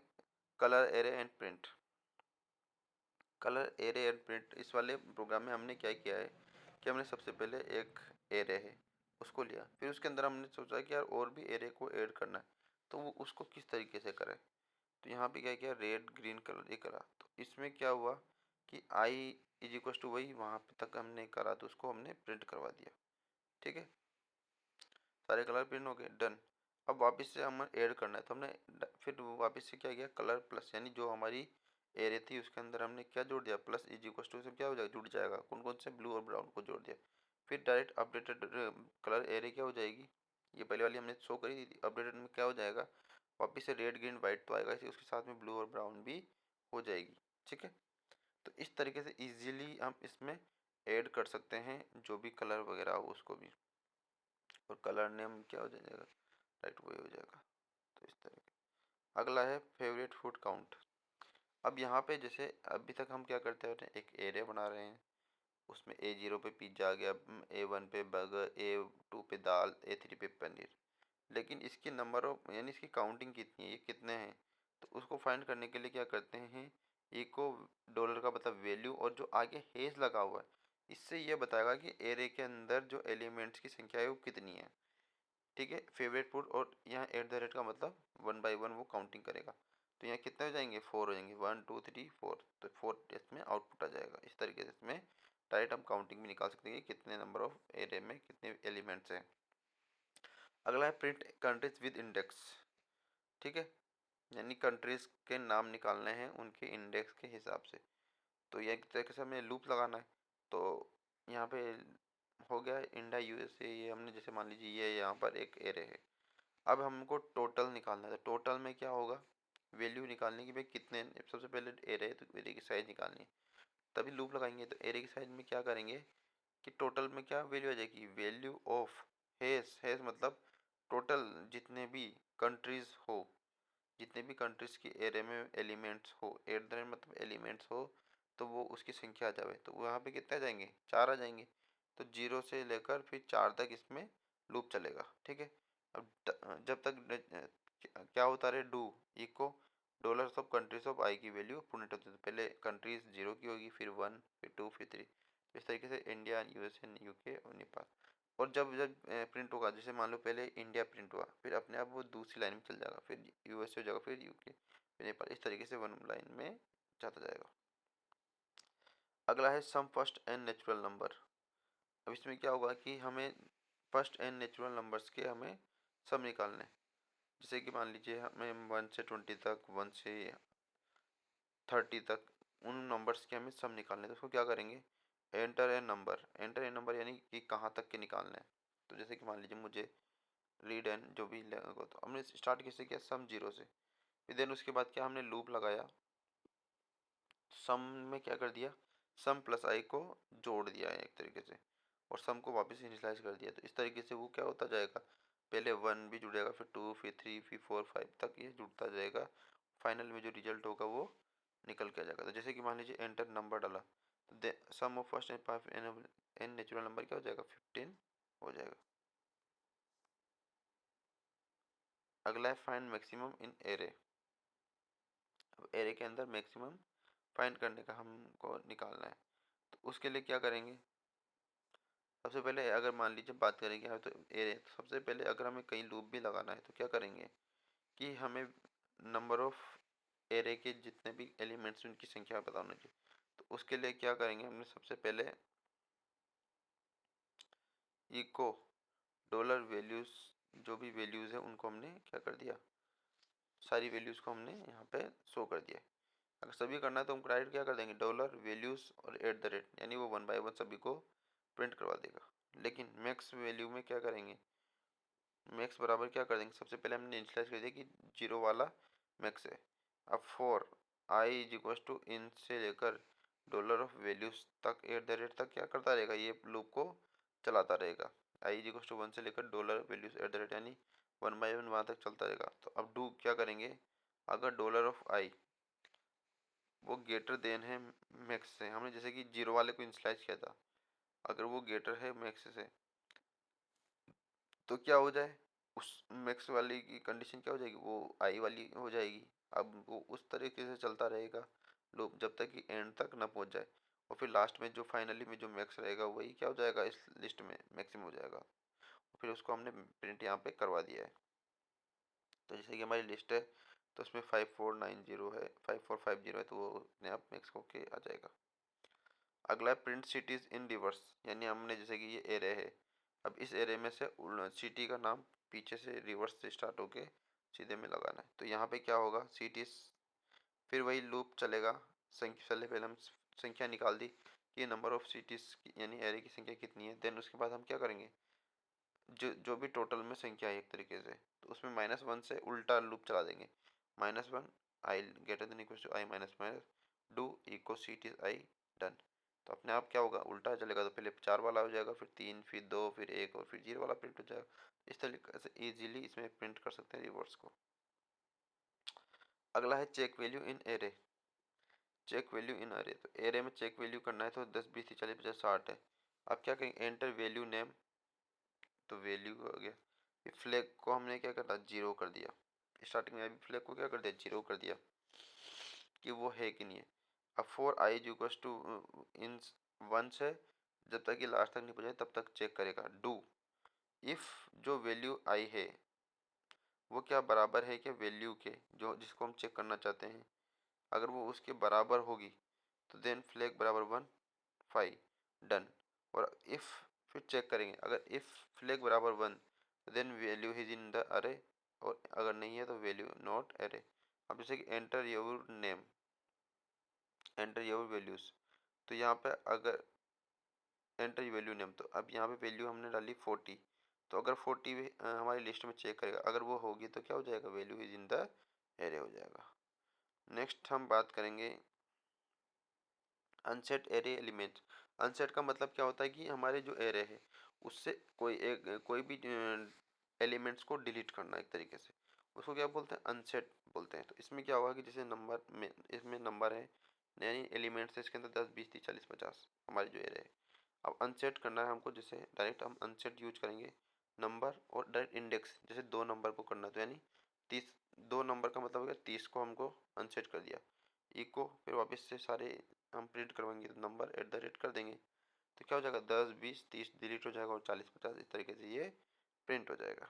colour array and print. Colour array and print, इस वाले प्रोग्राम में हमने क्या किया है कि हमने सबसे पहले एक एरे है उसको लिया, फिर उसके अंदर हमने सोचा कि यार और भी एरे को ऐड करना है, तो वो उसको किस तरीके से करें। तो यहाँ पे क्या किया, रेड ग्रीन कलर ये करा। तो इसमें क्या हुआ कि आई इज इक्वल टू वही वहाँ पे तक हमने करा, तो उसको हमने प्रिंट करवा दिया, ठीक है, सारे कलर प्रिंट हो गए, डन। अब वापस से हमें ऐड करना है, तो हमने फिर वापस से क्या किया, कलर प्लस, यानी जो हमारी एरे थी उसके अंदर हमने क्या जोड़ दिया, प्लस इज इक्वल टू से क्या हो जाएगा, जुड़ जाएगा, कौन कौन से, ब्लू और ब्राउन को जोड़ दिया। फिर डायरेक्ट अपडेटेड कलर एरे क्या हो जाएगी, ये पहले वाली हमने शो करी थी, अपडेटेड में क्या हो जाएगा, वापस से रेड ग्रीन वाइट तो आएगा, उसके साथ में ब्लू और ब्राउन भी हो जाएगी, ठीक है। तो इस तरीके से इजीली हम इसमें ऐड कर सकते हैं जो भी कलर वगैरह हो उसको भी, और कलर नेम क्या हो जाएगा, राइट वही हो जाएगा। तो इस तरह, अगला है फेवरेट फूड काउंट। अब यहाँ पे जैसे अभी तक हम क्या करते हैं, एक एरे बना रहे हैं, उसमें A0 पे पिज्ज़ा आ गया, A1 पे बर्गर, A2 पे दाल, A3 पे पनीर। लेकिन इसकी नंबर ऑफ यानी इसकी काउंटिंग कितनी है, ये कितने हैं, तो उसको फाइंड करने के लिए क्या करते हैं, इको डॉलर का मतलब वैल्यू और जो आगे हेज लगा हुआ है, इससे ये बताएगा कि एरे के अंदर जो एलिमेंट्स की संख्या है वो कितनी है। ठीक है, फेवरेट फूड, और यहाँ एट द रेट का मतलब वन बाई वन वो काउंटिंग करेगा। तो यहाँ कितने हो जाएंगे, 4 हो जाएंगे, 1 2 3 4, तो 4 इसमें आउटपुट आ जाएगा। इस तरीके से इसमें डायरेक्ट हम काउंटिंग भी निकाल सकते हैं कि कितने नंबर ऑफ एरे में कितने एलिमेंट्स हैं। अगला है प्रिंट कंट्रीज विद इंडेक्स। ठीक है, यानी कंट्रीज के नाम निकालने हैं उनके इंडेक्स के हिसाब से। तो यह एक तरीके से हमें लूप लगाना है। तो यहाँ पे हो गया इंडिया यूएसए, ये हमने जैसे मान लीजिए ये यहाँ पर एक एरे है। अब हमको टोटल निकालना है, तो टोटल में क्या होगा, वैल्यू निकालने की भाई कितने, सबसे पहले एरे है तो एरे की साइज निकालनी है, तभी लूप लगाएंगे। तो एरे की साइज में क्या करेंगे कि टोटल में क्या वैल्यू आ जाएगी, वैल्यू ऑफ हेस, हेस मतलब टोटल जितने भी कंट्रीज हो, जितने भी कंट्रीज की एरे में एलिमेंट्स हो, एट द रेट मतलब एलिमेंट्स हो, तो वो उसकी संख्या आ जाए। तो वहाँ पे कितने आ जाएंगे, 4 आ जाएंगे। तो 0 से लेकर फिर 4 तक इसमें लूप चलेगा। ठीक है, अब जब तक क्या होता रहे, do echo dollar of countries of I की वैल्यू पुनः होती है। पहले कंट्रीज 0 की होगी, फिर 1, फिर 2, फिर 3। इस तरीके से इंडिया, यूएसए, यूके और नेपाल। और जब जब प्रिंट होगा, जैसे मान लो पहले इंडिया प्रिंट हुआ, फिर अपने आप वो दूसरी लाइन में चल जाएगा, फिर यूएसए हो जाएगा, फिर यूके, फिर नेपाल, इस तरीके से वन लाइन में जाता जाएगा। अगला है सम फर्स्ट एंड नेचुरल नंबर। अब इसमें क्या होगा कि हमें फर्स्ट एंड नेचुरल नंबर्स के हमें सम निकालने हैं। जैसे कि मान लीजिए हमें 1 से 20 तक, 1 से 30 तक, उन नंबर्स के हमें सम निकालने हैं। तो उसको क्या करेंगे, enter a number, enter a number यानी कि कहाँ तक के निकालना है। तो जैसे कि मान लीजिए मुझे रीड एंड जो भी लगेगा, तो हमने स्टार्ट किससे किया, सम 0 से। फिर देन उसके बाद क्या, हमने लूप लगाया, सम में क्या कर दिया, सम प्लस आई को जोड़ दिया है एक तरीके से, और सम को वापस इनिशियलाइज कर दिया। तो इस तरीके से वो क्या होता जाएगा, पहले 1 भी जुड़ेगा, फिर 2, फिर 3, फिर 4, 5 तक ये जुड़ता जाएगा। फाइनल में जो रिजल्ट होगा वो निकल के आ जाएगा। तो जैसे कि मान लीजिए एंटर नंबर डाला, तो sum of first and five N natural number क्या हो जाएगा, 15 हो जाएगा। अगला है फाइंड मैक्सिमम इन एरे। अब एरे के अंदर मैक्सिमम फाइंड करने का हमको निकालना है। तो उसके लिए क्या करेंगे, सबसे पहले अगर मान लीजिए बात करेंगे यहाँ तो एरे, तो सबसे पहले अगर हमें कहीं लूप भी लगाना है तो क्या करेंगे कि हमें नंबर ऑफ एरे के जितने भी एलिमेंट्स उनकी संख्या पता होनी चाहिए। तो उसके लिए क्या करेंगे, हमने सबसे पहले इको डॉलर वैल्यूज, जो भी वैल्यूज है उनको हमने क्या कर दिया, सारी वैल्यूज को हमने यहाँ पे शो कर दिया। अगर सभी करना है तो हम डायरेक्ट क्या कर देंगे, डॉलर वैल्यूज और एट द रेट, यानी वो वन बाय वन सभी को प्रिंट करवा देगा। लेकिन मैक्स वैल्यू में क्या करेंगे, मैक्स बराबर क्या कर देंगे, सबसे पहले हमने इनिशियलाइज कर दिया कि 0 वाला मैक्स है। अब for I is equal to इन से लेकर डॉलर ऑफ वैल्यूज तक एट द रेट तक क्या करता रहेगा, ये लूप को चलाता रहेगा। आई इज इक्वल टू 1 से लेकर dollar values eight the rate, यानी वन बाई वन वहाँ तक चलता रहेगा। तो अब डू क्या करेंगे, अगर डॉलर ऑफ आई वो ग्रेटर देन है मैक्स से, हमने जैसे कि 0 वाले को इनिशियलाइज किया था, अगर वो ग्रेटर है मैक्स से, तो क्या हो जाए, उस मैक्स वाली की कंडीशन क्या हो जाएगी, वो आई वाली हो जाएगी। अब वो उस तरीके से चलता रहेगा लूप जब तक कि एंड तक ना पहुंच जाए, और फिर लास्ट में जो फाइनली में जो मैक्स रहेगा वही क्या हो जाएगा, इस लिस्ट में मैक्सिमम हो जाएगा। फिर उसको हमने प्रिंट यहाँ पे करवा दिया है। तो जैसे कि हमारी लिस्ट है, तो उसमें 5490 है, 5450 है, तो वो अपने आप मैक्स होके आ जाएगा। अगला है प्रिंट सिटीज इन रिवर्स, यानी हमने जैसे कि ये एरे है, अब इस एरे में से सिटी का नाम पीछे से रिवर्स से स्टार्ट होके सीधे में लगाना है। तो यहाँ पे क्या होगा, सिटीज, फिर वही लूप चलेगा, संख्या पहले पहले हम संख्या निकाल दी कि नंबर ऑफ सिटीज यानी एरे की संख्या कितनी है। देन उसके बाद हम क्या करेंगे, जो जो भी टोटल में संख्या है एक तरीके से, तो उसमें -1 से उल्टा लूप चला देंगे, -1 I greater than equal to I minus minus do echo cities I done. तो अपने आप क्या होगा, उल्टा चलेगा, तो पहले 4 वाला हो जाएगा, फिर 3, फिर 2, फिर 1, और फिर 0 वाला प्रिंट हो जाएगा। इस तरीके से इजीली इसमें प्रिंट कर सकते हैं रिवर्स को। अगला है check value in array. Check value in array, तो एरे में चेक वैल्यू करना है तो 10 20 30 40 50 60 है। अब क्या करेंगे, एंटर वैल्यू नेम, तो वैल्यू हो गया। ये फ्लैग को हमने क्या कर दिया, जीरो कर दिया। स्टार्टिंग में अभी फ्लैग को क्या कर दिया, जीरो कर दिया कि वो है कि नहीं है। अब for I is equal to in one से जब तक ये लास्ट तक नहीं पहुंचे तब तक चेक करेगा। डू इफ जो वैल्यू आई है वो क्या बराबर है क्या वैल्यू के जो जिसको हम चेक करना चाहते हैं, अगर वो उसके बराबर होगी तो देन फ्लैग बराबर वन फाइव डन। और इफ फिर चेक करेंगे, अगर इफ फ्लैग बराबर one then value is in the array, और अगर नहीं है तो वैल्यू नॉट अरे। अब जैसे कि enter your name, enter your values, तो यहाँ पे अगर एंटर वैल्यू नेम, तो अब यहाँ पे वैल्यू हमने डाली 40, तो अगर 40 भी हमारी लिस्ट में चेक करेगा, अगर वो होगी तो क्या हो जाएगा, value is in the array हो जाएगा। नेक्स्ट हम बात करेंगे अनसेट एरे एलिमेंट। अनसेट का मतलब क्या होता है कि हमारे जो एरे है उससे कोई भी एलिमेंट्स को डिलीट करना एक तरीके से, उसको क्या बोलते हैं, अनसेट बोलते हैं। तो इसमें क्या होगा कि जैसे नंबर में, इसमें नंबर है यानी एलिमेंट्स है इसके अंदर 10 20 30 40 50 हमारी जो एरे है। अब अनसेट करना है हमको, जैसे डायरेक्ट हम अनसेट यूज करेंगे नंबर और डायरेक्ट इंडेक्स, जैसे दो नंबर को करना, तो यानी 30, दो नंबर का मतलब हो गया 30 को हमको अनसेट कर दिया, इको फिर वापस से सारे हम प्रिंट करवाएंगे तो नंबर एट द रेट कर देंगे, तो क्या हो जाएगा 10 20 30 डिलीट हो जाएगा और 40 50 इस तरीके से ये प्रिंट हो जाएगा।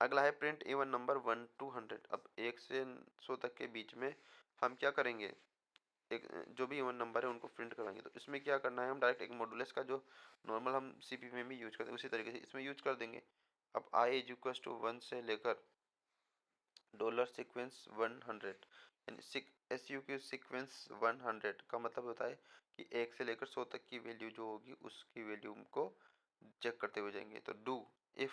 अगला है प्रिंट इवन नंबर 1 to 100। अब 1 से 100 तक के बीच में हम क्या करेंगे, एक जो भी इवन नंबर है उनको प्रिंट करवाएंगे। तो इसमें क्या करना है, हम डायरेक्ट एक मॉडुलस का जो नॉर्मल हम सीपी में भी यूज करते हैं उसी तरीके से इसमें यूज कर देंगे। अब आई इज इक्वल टू 1 से लेकर डॉलर सीक्वेंस 100, यानी एस यू की सीक्वेंस 100 का मतलब होता है कि 1 से लेकर 100 तक की वैल्यू जो होगी उसकी वैल्यू को चेक करते हुए जाएंगे। तो डू इफ,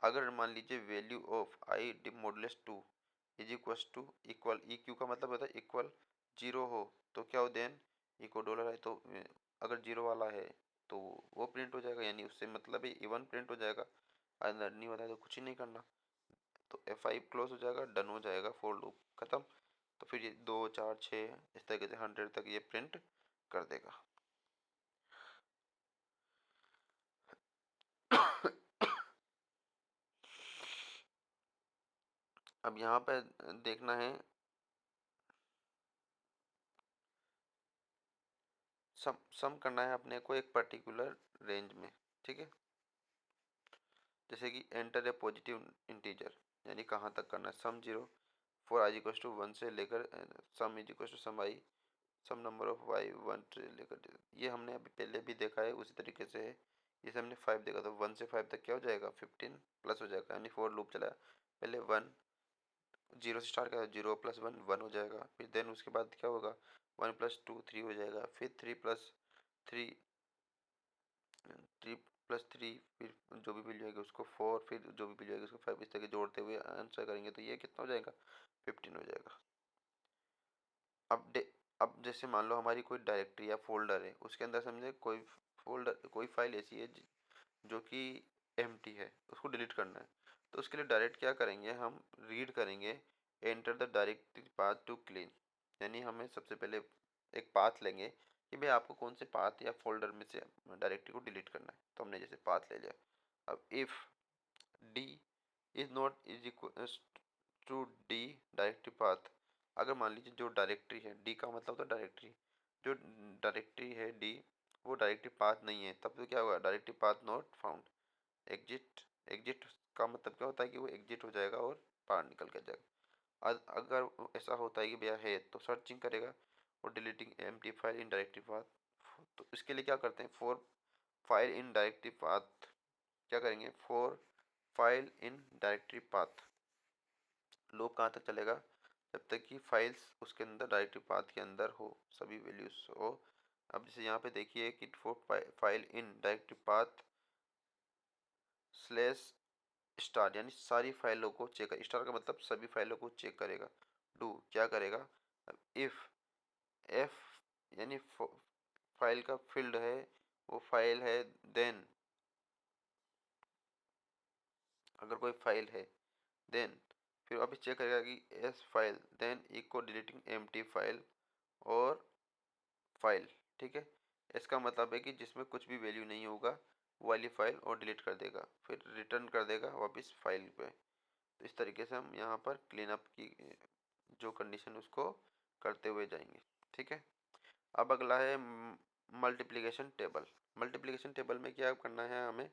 अगर मान लीजिए value of I D modulus 2 is equal to equal, E Q का मतलब होता है इक्वल जीरो हो, तो क्या हो देन इको डॉलर है, तो अगर जीरो वाला है तो वो प्रिंट हो जाएगा, यानी उससे मतलब है इवन प्रिंट हो जाएगा। अगर नहीं होता है तो कुछ ही नहीं करना, तो F5 क्लोज हो जाएगा, डन हो जाएगा, फोर लूप खत्म। तो फिर ये 2 4 6 इस तरीके से 100 तक ये प्रिंट कर देगा। अब यहाँ पे देखना है सम करना है अपने को एक पर्टिकुलर रेंज में, ठीक है। जैसे कि एंटर ए पॉजिटिव इंटीजर, यानी कहाँ तक करना है, sum zero for I equal to one से लेकर sum is equal to sum I sum number of Y one से लेकर, ये हमने अभी पहले भी देखा है उसी तरीके से है। जैसे हमने 5 देखा, तो 1 से 5 तक क्या हो जाएगा 15 प्लस हो जाएगा, यानी फोर लूप चला, पहले 1 जीरो से स्टार्ट करा, जीरो प्लस वन 1 हो जाएगा, फिर देन उसके बाद क्या होगा 1 प्लस 2 3 हो जाएगा, फिर 3 प्लस 3 3 प्लस 3, फिर जो भी वैल्यू आएगी उसको 4, फिर जो भी वैल्यू आएगी उसको 5, इस तरह जोड़ते हुए आंसर करेंगे तो ये कितना हो जाएगा 15 हो जाएगा। अब अब जैसे मान लो हमारी कोई डायरेक्टरी या फोल्डर है, उसके अंदर समझे कोई फोल्डर कोई फाइल ऐसी है जो कि एम्प्टी है, उसको डिलीट करना है। तो उसके लिए डायरेक्ट क्या करेंगे, हम रीड करेंगे enter the directory path to clean, यानी हमें सबसे पहले एक पाथ लेंगे कि भाई आपको कौन से पाथ या फोल्डर में से डायरेक्टरी को डिलीट करना है, तो हमने जैसे पाथ ले लिया। अब if D is not is equal to D directory path, अगर मान लीजिए जो डायरेक्टरी है, डी का मतलब होता है डायरेक्टरी, जो डायरेक्टरी है डी वो डायरेक्टरी पाथ नहीं है, तब तो क्या होगा directory path not found. Exit, exit का मतलब क्या होता है कि वो एग्जिट हो जाएगा और बाहर निकल के जाएगा। अगर ऐसा होता है कि भैया है तो सर्चिंग करेगा और deleting empty file in directory path. तो इसके लिए क्या करते हैं, for file in directory path, क्या करेंगे for file in directory path, loop कहाँ तक चलेगा, जब तक कि फाइल्स उसके अंदर डायरेक्टरी पाथ के अंदर हो, सभी वैल्यूज हो। अब जैसे यहाँ पे देखिए कि for file in directory path slash star, यानी सारी फाइलों को चेक कर, स्टार का मतलब सभी फाइलों को चेक करेगा। डू क्या करेगा, इफ एफ यानी फाइल का फील्ड है वो फाइल है, देन अगर कोई फाइल है देन फिर वापस चेक करेगा कि S file, then echo deleting empty file और फाइल। ठीक है, इसका मतलब है कि जिसमें कुछ भी वैल्यू नहीं होगा वो वाली फाइल और डिलीट कर देगा, फिर रिटर्न कर देगा वापस फाइल पे। तो इस तरीके से हम यहाँ पर क्लीन अप की जो कंडीशन उसको करते हुए जाएंगे। ठीक है, अब अगला है मल्टीप्लिकेशन टेबल। मल्टीप्लिकेशन टेबल में क्या करना है हमें,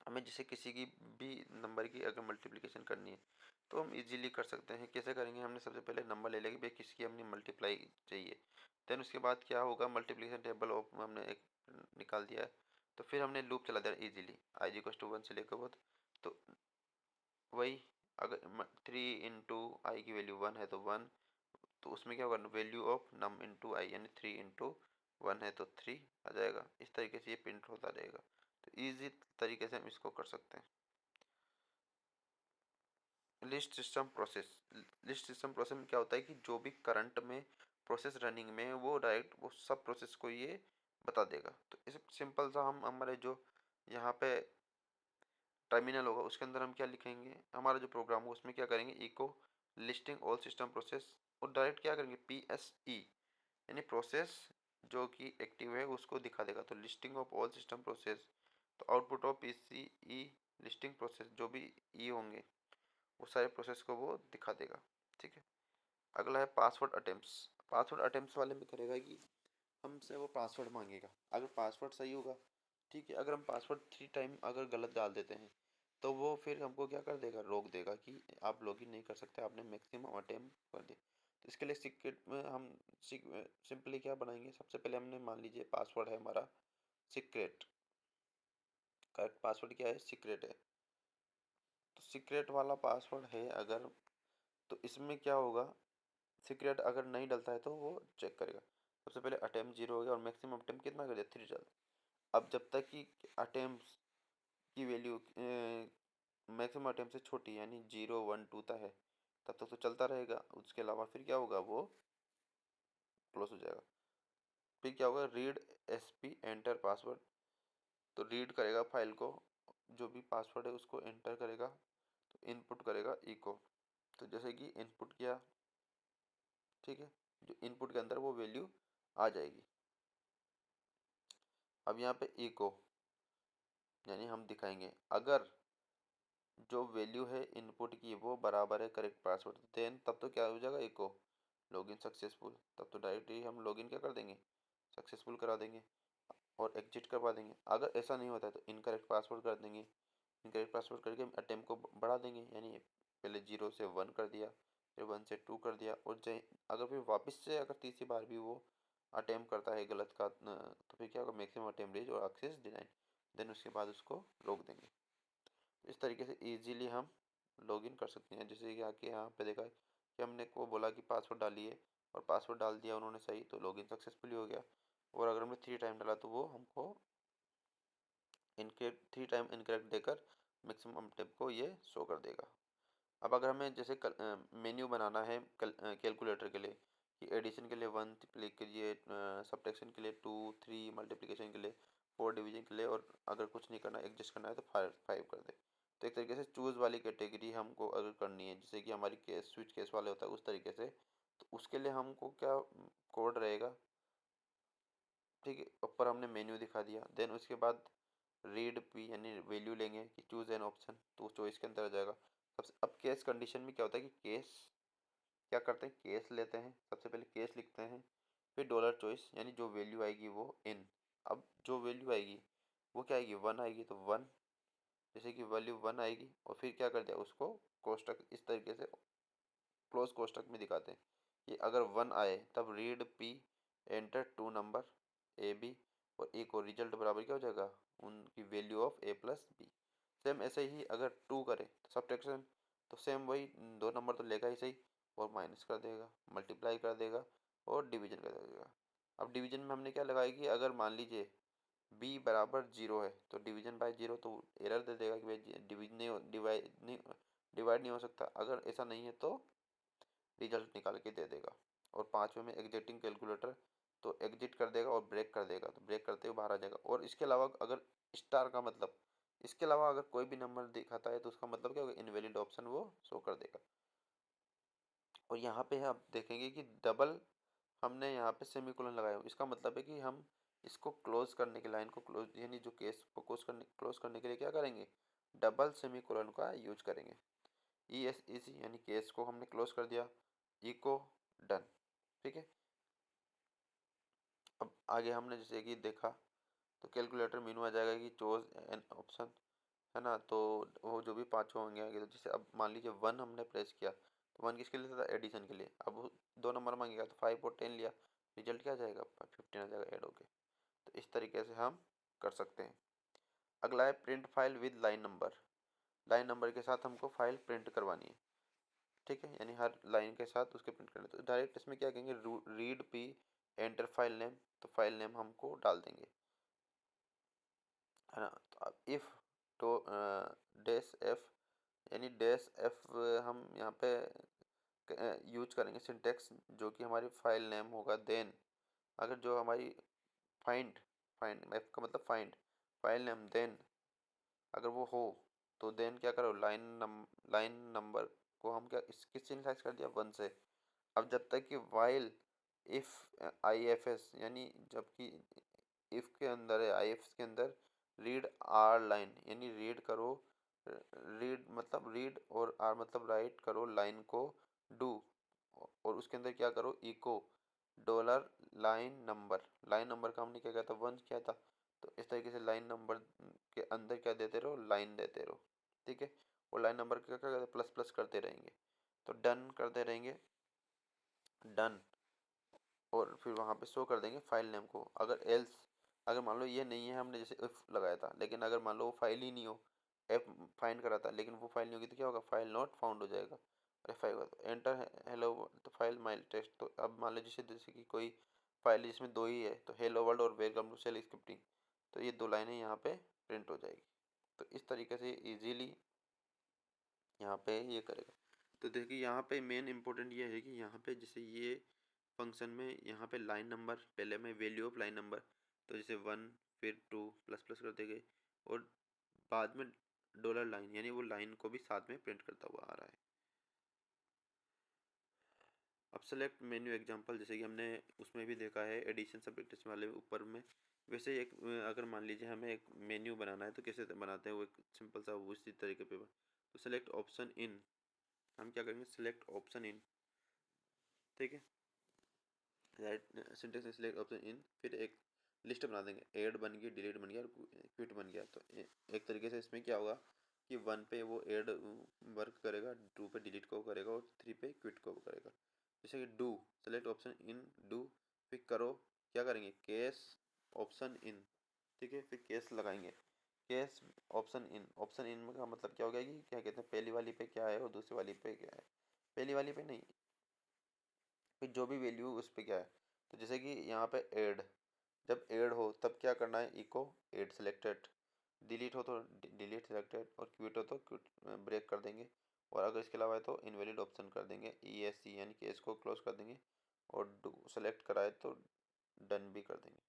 जैसे किसी की भी नंबर की अगर मल्टीप्लिकेशन करनी है तो हम इजीली कर सकते हैं। कैसे करेंगे, हमने सबसे पहले नंबर ले लेंगे भाई किसकी हमने मल्टीप्लाई चाहिए। देन उसके बाद क्या होगा, मल्टीप्लिकेशन टेबल ऑफ हमने एक निकाल दिया है, तो फिर हमने लूप चला दिया easily I G equals to 1 से लेकर बहुत। तो वही, अगर 3 इंटू आई की वैल्यू 1 है तो 1, तो उसमें क्या होगा, वैल्यू ऑफ नम इंटू आई यानी 3 इंटू 1 है तो 3 आ जाएगा। इस तरीके से ये प्रिंट होता रहेगा। तो ईजी तरीके से हम इसको कर सकते हैं। लिस्ट सिस्टम प्रोसेस में क्या होता है कि जो भी करंट में प्रोसेस रनिंग में है वो डायरेक्ट वो सब प्रोसेस को ये बता देगा। तो इस सिंपल सा हम हमारे जो यहाँ पे टर्मिनल होगा उसके अंदर हम क्या लिखेंगे, हमारा जो प्रोग्राम होगा उसमें क्या करेंगे, echo listing all system process, और डायरेक्ट क्या करेंगे पी एस ई यानी प्रोसेस जो कि एक्टिव है उसको दिखा देगा। तो listing of all system process, तो output of P C E listing process जो भी ई होंगे वो सारे प्रोसेस को वो दिखा देगा। ठीक है, अगला है पासवर्ड अटेम्प्ट्स। पासवर्ड अटेम्प्ट्स वाले में करेगा कि हमसे वो पासवर्ड मांगेगा, अगर पासवर्ड सही होगा ठीक है, अगर हम पासवर्ड 3 टाइम अगर गलत डाल देते हैं तो वो फिर हमको क्या कर देगा, रोक देगा कि आप लॉगिन नहीं कर सकते, आपने मैक्सिमम अटेम्प्ट कर दिया। तो इसके लिए सीक्रेट में हम सिंपली क्या बनाएंगे, सबसे पहले हमने मान लीजिए पासवर्ड है हमारा सीक्रेट, करेक्ट पासवर्ड क्या है, सीक्रेट है। तो सीक्रेट वाला पासवर्ड है अगर, तो इसमें क्या होगा, सीक्रेट अगर नहीं डलता है तो वो चेक करेगा। सबसे पहले अटेम्प्ट 0 हो गया और मैक्सिमम अटेम्प्ट कितना कर दिया, 3 डाल। अब जब तक कि अटेम्प्ट की वैल्यू मैक्सिमम अटेम्प्ट से छोटी यानी 0 1 2 तक है तब तक तो चलता रहेगा, उसके अलावा फिर क्या होगा, वो क्लोज हो जाएगा। फिर क्या होगा, read S P enter password, तो रीड करेगा फाइल को, जो भी पासवर्ड है उसको एंटर करेगा, तो इनपुट करेगा इको। तो जैसे कि इनपुट किया, ठीक है, जो इनपुट के अंदर वो वैल्यू आ जाएगी। अब यहाँ पे इको यानी हम दिखाएंगे अगर जो वैल्यू है इनपुट की वो बराबर है करेक्ट पासवर्ड, देन तब तो क्या हो जाएगा, इको लॉगिन सक्सेसफुल। तब तो डायरेक्ट ही हम लॉगिन क्या कर देंगे, सक्सेसफुल करा देंगे और एग्जिट करवा देंगे। अगर ऐसा नहीं होता है तो इनकरेक्ट पासवर्ड कर देंगे, इनकरेक्ट पासवर्ड करके हम अटेम्प्ट को बढ़ा देंगे, यानी पहले 0 से 1 कर दिया, फिर 1 से 2 कर दिया, और अगर फिर वापस से अगर तीसरी बार भी वो अटेम्प्ट करता है गलत का, तो फिर क्या होगा, मैक्सिमम अटेम्प्ट रेज और एक्सेस डिनाइड, देन उसके बाद उसको रोक देंगे। इस तरीके से इजीली हम लॉगिन कर सकते हैं। जैसे कि आके यहाँ पे देखा कि हमने को बोला कि पासवर्ड डालिए और पासवर्ड डाल दिया उन्होंने सही, तो लॉगिन सक्सेसफुली हो गया। और अगर हमने 3 टाइम डाला तो वो हमको इनकरेक्ट 3 टाइम इनकरेक्ट देकर मैक्सिमम टेप को ये शो कर देगा। अब अगर हमें जैसे मेन्यू बनाना है कैलकुलेटर के लिए, कि एडिशन के लिए 1 क्लिक कीजिए, सब्ट्रैक्शन के लिए 2 3, मल्टीप्लिकेशन के लिए 4, डिवीजन के लिए, और अगर कुछ नहीं करना एडजस्ट करना है तो 5 कर दे। तो एक तरीके से चूज़ वाली कैटेगरी हमको अगर करनी है, जैसे कि हमारी केस स्विच केस वाले होता है उस तरीके से, तो उसके लिए हमको क्या कोड रहेगा, ठीक है, ऊपर हमने मेन्यू दिखा दिया, देन उसके बाद रीड पी यानी वैल्यू लेंगे कि चूज़ एन ऑप्शन, तो चॉइस के अंदर आ जाएगा। सबसे अब केस कंडीशन में क्या होता है कि केस क्या करते हैं, केस लेते हैं, सबसे पहले केस लिखते हैं, फिर डॉलर चॉइस यानी जो वैल्यू आएगी वो इन। अब जो वैल्यू आएगी वो क्या आएगी, 1 आएगी तो 1, जैसे कि वैल्यू 1 आएगी और फिर क्या कर दिया उसको कोष्टक इस तरीके से क्लोज कोष्टक में दिखाते हैं कि अगर 1 आए तब read P enter 2 number A B, और ए को रिजल्ट बराबर क्या हो जाएगा, उनकी value of A plus B. Same ऐसे ही अगर 2 करें तो सब्ट्रैक्शन, तो सेम वही 2 नंबर तो लेगा ही सही, और माइनस कर देगा, मल्टीप्लाई कर देगा और डिवीजन कर देगा। अब डिवीजन में हमने क्या लगाया कि अगर मान लीजिए बी बराबर 0 है तो डिवीजन बाय 0, तो एरर दे देगा कि भाई डिवीजन नहीं डिवाइड नहीं हो सकता। अगर ऐसा नहीं है तो रिजल्ट निकाल के दे देगा। और 5वें में एग्जिटिंग कैलकुलेटर, तो एग्जिट कर देगा और ब्रेक कर देगा, तो ब्रेक करते हुए बाहर आ जाएगा। और इसके अलावा अगर स्टार का मतलब, इसके अलावा अगर कोई भी नंबर दिखाता है तो उसका मतलब क्या होगा, इनवैलिड ऑप्शन वो शो कर देगा। और यहाँ पे आप देखेंगे कि डबल हमने यहाँ पे सेमीकोलन लगाया, इसका मतलब है कि हम इसको क्लोज करने के, लाइन को क्लोज यानी जो केस को क्लोज करने के लिए क्या करेंगे, डबल सेमीकोलन का यूज करेंगे। ई एस इसी यानी केस को हमने क्लोज कर दिया, इको डन। ठीक है, अब आगे हमने जैसे कि देखा तो कैलकुलेटर मेनू आ जाएगा कि चूज एन ऑप्शन, है ना। तो वो जो भी पांचों होंगे आगे, तो जैसे अब मान लीजिए 1 हमने प्रेस किया, तो 1 किसके लिए था, एडिशन के लिए। अब वो 2 नंबर मांगेगा तो 5 और 10 लिया, रिजल्ट क्या आ जाएगा, 15 आ जाएगा ऐड होके। तो इस तरीके से हम कर सकते हैं। अगला है print file with line number. Line number के साथ हमको फाइल प्रिंट करवानी है। ठीक है, यानी हर लाइन के साथ उसके प्रिंट करना है। तो डायरेक्ट इसमें क्या कहेंगे, read P enter file name, तो फाइल नेम हमको डाल देंगे, है ना। तो अब इफ़ तो डैश एफ, यानी डैश एफ हम यहाँ पे यूज करेंगे सिंटेक्स, जो कि हमारी फाइल नेम होगा। देन अगर जो हमारी फाइंड, फाइंड एफ का मतलब फाइंड, फाइल नेम देन अगर वो हो, तो देन क्या करो, लाइन नंबर को हम क्या किस सिंटेक्स कर दिया, 1 से। अब जब तक कि while if I F S, यानी जबकि इफ के अंदर है, आई एफ एस के अंदर रीड आर लाइन, यानी रीड करो, रीड मतलब रीड और आर मतलब राइट करो लाइन को डू, और उसके अंदर क्या करो, इको डॉलर लाइन नंबर का हमने क्या किया था, 1 किया था। तो इस तरीके से लाइन नंबर के अंदर क्या देते रहो, लाइन देते रहो। ठीक है, और लाइन नंबर का क्या करते, प्लस प्लस करते रहेंगे। तो डन करते रहेंगे, डन, और फिर वहाँ पे शो कर देंगे फाइल नेम को। अगर एल्स, अगर मान लो ये नहीं है, हमने जैसे इफ लगाया था, लेकिन अगर मान लो वो फाइल ही नहीं हो, एफ फाइंड करा था लेकिन वो फाइल नहीं होगी, तो क्या होगा, फाइल नॉट फाउंड हो जाएगा। अरे फाइल तो एंटर हेलो, तो फाइल माइल टेस्ट, तो अब मान लो जैसे जैसे कि कोई फाइल है जिसमें दो ही है, तो हेलो वर्ल्ड और वेलकम टू सेल स्क्रिप्टिंग, तो ये दो लाइनें यहाँ पे प्रिंट हो जाएगी। तो इस तरीके से इजीली यहाँ पे ये करेगा। तो देखिए यहाँ पे मेन इंपॉर्टेंट ये है कि यहाँ पे जैसे ये फंक्शन में यहाँ पे लाइन नंबर, पहले में वैल्यू ऑफ लाइन नंबर, तो जैसे 1 फिर 2 प्लस प्लस कर देंगे, और बाद में डॉलर लाइन, यानी वो लाइन को भी साथ में प्रिंट करता हुआ आ रहा है। अब सेलेक्ट मेन्यू एग्जांपल, जैसे कि हमने उसमें भी देखा है एडिशन सब्ट्रैक्शन वाले ऊपर में, वैसे ही एक अगर मान लीजिए हमें एक मेन्यू बनाना है, तो कैसे बनाते हैं वो, एक सिंपल सा वो इसी तरीके पे। तो सेलेक्ट ऑप्शन इन, हम क्या करेंगे, सिलेक्ट ऑप्शन इन। ठीक है, right syntax select option in, फिर एक लिस्ट बना देंगे, ऐड बन गई, डिलीट बन गया और क्विट बन गया। तो एक तरीके से इसमें क्या होगा कि 1 पे वो ऐड वर्क करेगा, 2 पे डिलीट को करेगा और 3 पे क्विट को करेगा। जैसे कि do, select option in do, फिर करो, क्या करेंगे, केस ऑप्शन इन। ठीक है, फिर केस लगाएंगे, केस ऑप्शन इन का मतलब क्या हो गया कि क्या कहते हैं, पहली वाली पे क्या है और दूसरी वाली पे क्या है। पहली वाली पे नहीं, फिर जो भी वैल्यू उस पर क्या है। तो जैसे कि यहाँ पे ऐड, जब ऐड हो तब क्या करना है, इको ऐड सेलेक्टेड, डिलीट हो तो डिलीट सेलेक्टेड, और क्विट हो तो क्विट ब्रेक कर देंगे। और अगर इसके अलावा है तो इनवैलिड ऑप्शन कर देंगे, ई एस सी, यानी कि इसको क्लोज कर देंगे, और डू सेलेक्ट कराए तो डन भी कर देंगे।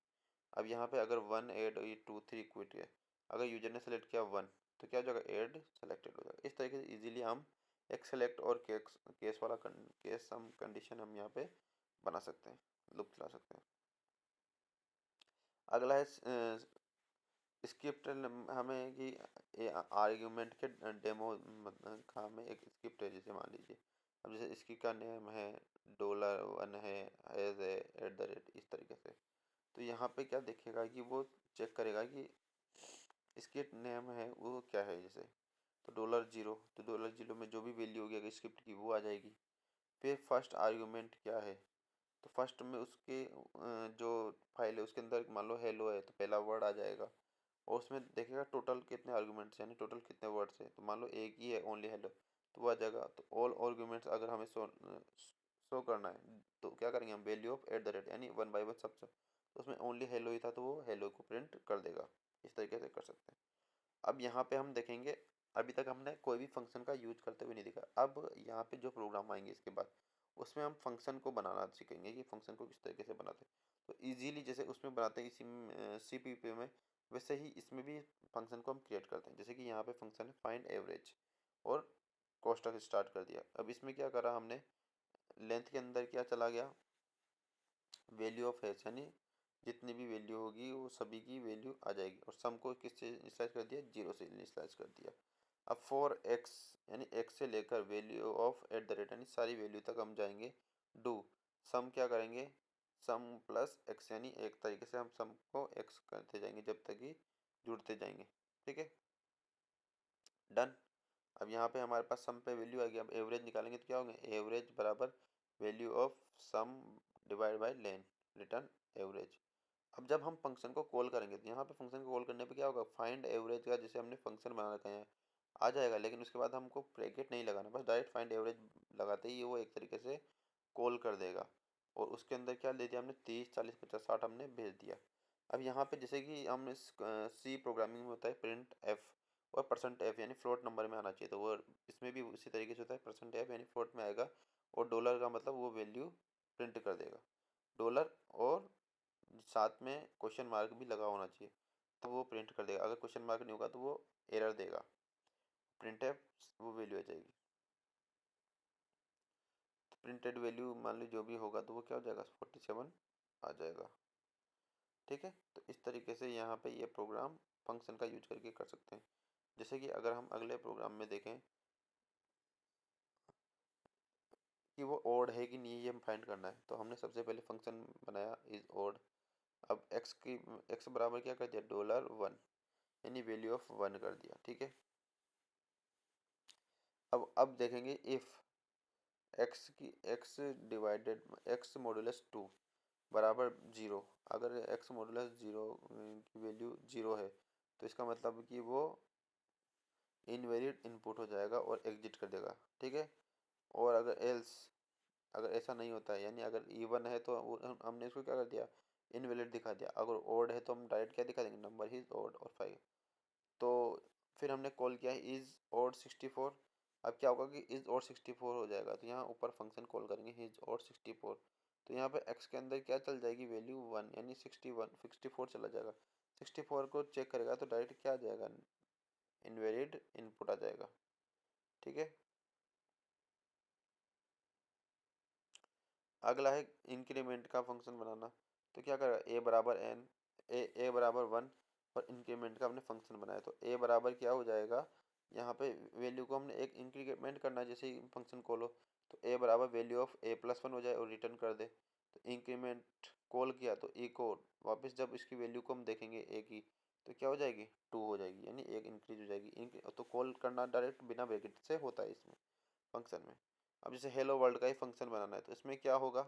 अब यहाँ पे अगर 1 ऐड, ये 2 3 क्विट है, अगर यूजर ने सेलेक्ट किया 1, तो क्या हो जाएगा, ऐड सेलेक्टेड हो जाएगा। इस तरीके से इजीली हम एक सेलेक्ट और केस केस वाला केस हम कंडीशन हम यहाँ पे बना सकते हैं, लूप चला सकते हैं। अगला है स्क्रिप्ट, हमें कि आर्ग्यूमेंट के डेमो का हमें एक स्क्रिप्ट है, जैसे मान लीजिए अब जैसे इसकी का नेम है $1 है, एज है, एट द रेट, इस तरीके से। तो यहाँ पे क्या देखेगा कि वो चेक करेगा कि इसके नेम है वो क्या है, जैसे तो $0, तो $0 में जो भी वैल्यू होगी अगर स्क्रिप्ट की वो आ जाएगी। फिर फर्स्ट आर्गुमेंट क्या है, तो फर्स्ट में उसके जो फाइल है उसके अंदर मान लो हेलो है, तो पहला वर्ड आ जाएगा, और उसमें देखेगा टोटल कितने आर्गुमेंट्स, यानी टोटल कितने वर्ड्स है। तो मान लो एक ही है ओनली हेलो, तो वो आ जाएगा। तो ऑल आर्गुमेंट्स अगर हमें शो करना है, तो क्या करेंगे हम, value of eight the rate, यानी 1 बाई 1 सब, तो उसमें ओनली हेलो ही था तो वो हेलो को प्रिंट कर देगा। इस तरीके से कर सकते हैं। अब यहाँ पे हम देखेंगे, अभी तक हमने कोई भी फंक्शन का यूज करते हुए नहीं देखा। अब यहाँ पे जो प्रोग्राम आएंगे इसके बाद, उसमें हम फंक्शन को बनाना सीखेंगे कि फंक्शन को किस तरीके से बनाते हैं। तो इजीली जैसे उसमें बनाते हैं इसी सी पी पी में, वैसे ही इसमें भी फंक्शन को हम क्रिएट करते हैं। जैसे कि यहाँ पे फंक्शन है फाइंड एवरेज, और कॉस्ट तक स्टार्ट कर दिया। अब इसमें क्या करा हमने, लेंथ के अंदर क्या चला गया, वैल्यू ऑफ एच, यानी जितनी भी वैल्यू होगी वो सभी की वैल्यू आ जाएगी। और सम को किससे इनिशियलाइज कर दिया, जीरो से इनिशियलाइज कर दिया। अब फॉर एक्स, यानी एक्स से लेकर value of eight the rate, यानी सारी वैल्यू तक हम जाएंगे। डू सम क्या करेंगे, सम प्लस एक्स, यानी एक तरीके से हम सम को एक्स करते जाएंगे जब तक कि जुड़ते जाएंगे। ठीक है, डन। अब यहाँ पे हमारे पास सम पे वैल्यू आ गई। अब एवरेज निकालेंगे तो क्या होगा, एवरेज बराबर value of sum divide by len, return average. अब जब हम फंक्शन को कॉल करेंगे तो यहाँ पे फंक्शन को कॉल करने पे क्या होगा, फाइंड एवरेज का जैसे हमने फंक्शन बना रखा है आ जाएगा, लेकिन उसके बाद हमको ब्रैकेट नहीं लगाना, बस डायरेक्ट फाइंड एवरेज लगाते ही वो एक तरीके से कॉल कर देगा। और उसके अंदर क्या दे दिया हमने, 30 40 50 60 हमने भेज दिया। अब यहाँ पे जैसे कि हम सी प्रोग्रामिंग में होता है प्रिंट एफ और परसेंट एफ, यानी फ्लोट नंबर में आना चाहिए, तो वो इसमें भी उसी तरीके से होता है, परसेंट एफ यानी फ्लोट में आएगा। और डॉलर का मतलब वो वैल्यू प्रिंट कर देगा, डॉलर, और साथ में क्वेश्चन मार्क भी लगा होना चाहिए, तो वो प्रिंट कर देगा। अगर क्वेश्चन मार्क नहीं होगा तो वो एरर देगा, प्रिंट एफ वो वैल्यू आ जाएगी। तो प्रिंटेड वैल्यू मान ली जो भी होगा तो वो क्या हो जाएगा, 47 आ जाएगा। ठीक है, तो इस तरीके से यहाँ पे ये प्रोग्राम फंक्शन का यूज करके कर सकते हैं। जैसे कि अगर हम अगले प्रोग्राम में देखें कि वो ओड है कि नहीं, ये हम फाइंड करना है, तो हमने सबसे पहले फंक्शन बनाया इज ओड। अब एक्स बराबर क्या कर दिया, $1, यानी वैल्यू ऑफ 1 कर दिया। ठीक है, अब देखेंगे if x divided x modulus 2 बराबर 0, अगर एक्स मॉडुलस 0 की वैल्यू 0 है तो इसका मतलब कि वो इनवैलिड इनपुट हो जाएगा और एग्जिट कर देगा। ठीक है, और अगर एल्स, अगर ऐसा नहीं होता है, यानी अगर इवन है तो हमने इसको क्या कर दिया, इनवैलिड दिखा दिया। अगर ओड है तो हम डायरेक्ट क्या दिखा देंगे, नंबर इज ओड और 5। तो फिर हमने कॉल किया इज और 64। अब क्या होगा कि इज और 64 हो जाएगा, तो यहाँ ऊपर फंक्शन कॉल करेंगे इज और 64। तो यहाँ पे एक्स के अंदर क्या चल जाएगी, वैल्यू 1, यानी 64 चला जाएगा। 64 को चेक करेगा तो डायरेक्ट क्या आ जाएगा, इनवैलिड इनपुट आ जाएगा। ठीक है, अगला है इंक्रीमेंट का फंक्शन बनाना। तो क्या करेगा, ए बराबर एन, ए बराबर 1, और इंक्रीमेंट का हमने फंक्शन बनाया, तो ए बराबर क्या हो जाएगा, यहाँ पे वैल्यू को हमने एक इंक्रीमेंट करना है जैसे ही फंक्शन कॉल हो, तो ए बराबर वैल्यू ऑफ a+1 हो जाए और रिटर्न कर दे। तो इंक्रीमेंट कॉल किया तो ए को वापस जब इसकी वैल्यू को हम देखेंगे ए की, तो क्या हो जाएगी, 2 हो जाएगी, यानी एक इंक्रीज हो जाएगी। तो कॉल करना डायरेक्ट बिना ब्रैकेट से होता है इसमें फंक्शन में। अब जैसे हेलो वर्ल्ड का ही फंक्शन बनाना है तो इसमें क्या होगा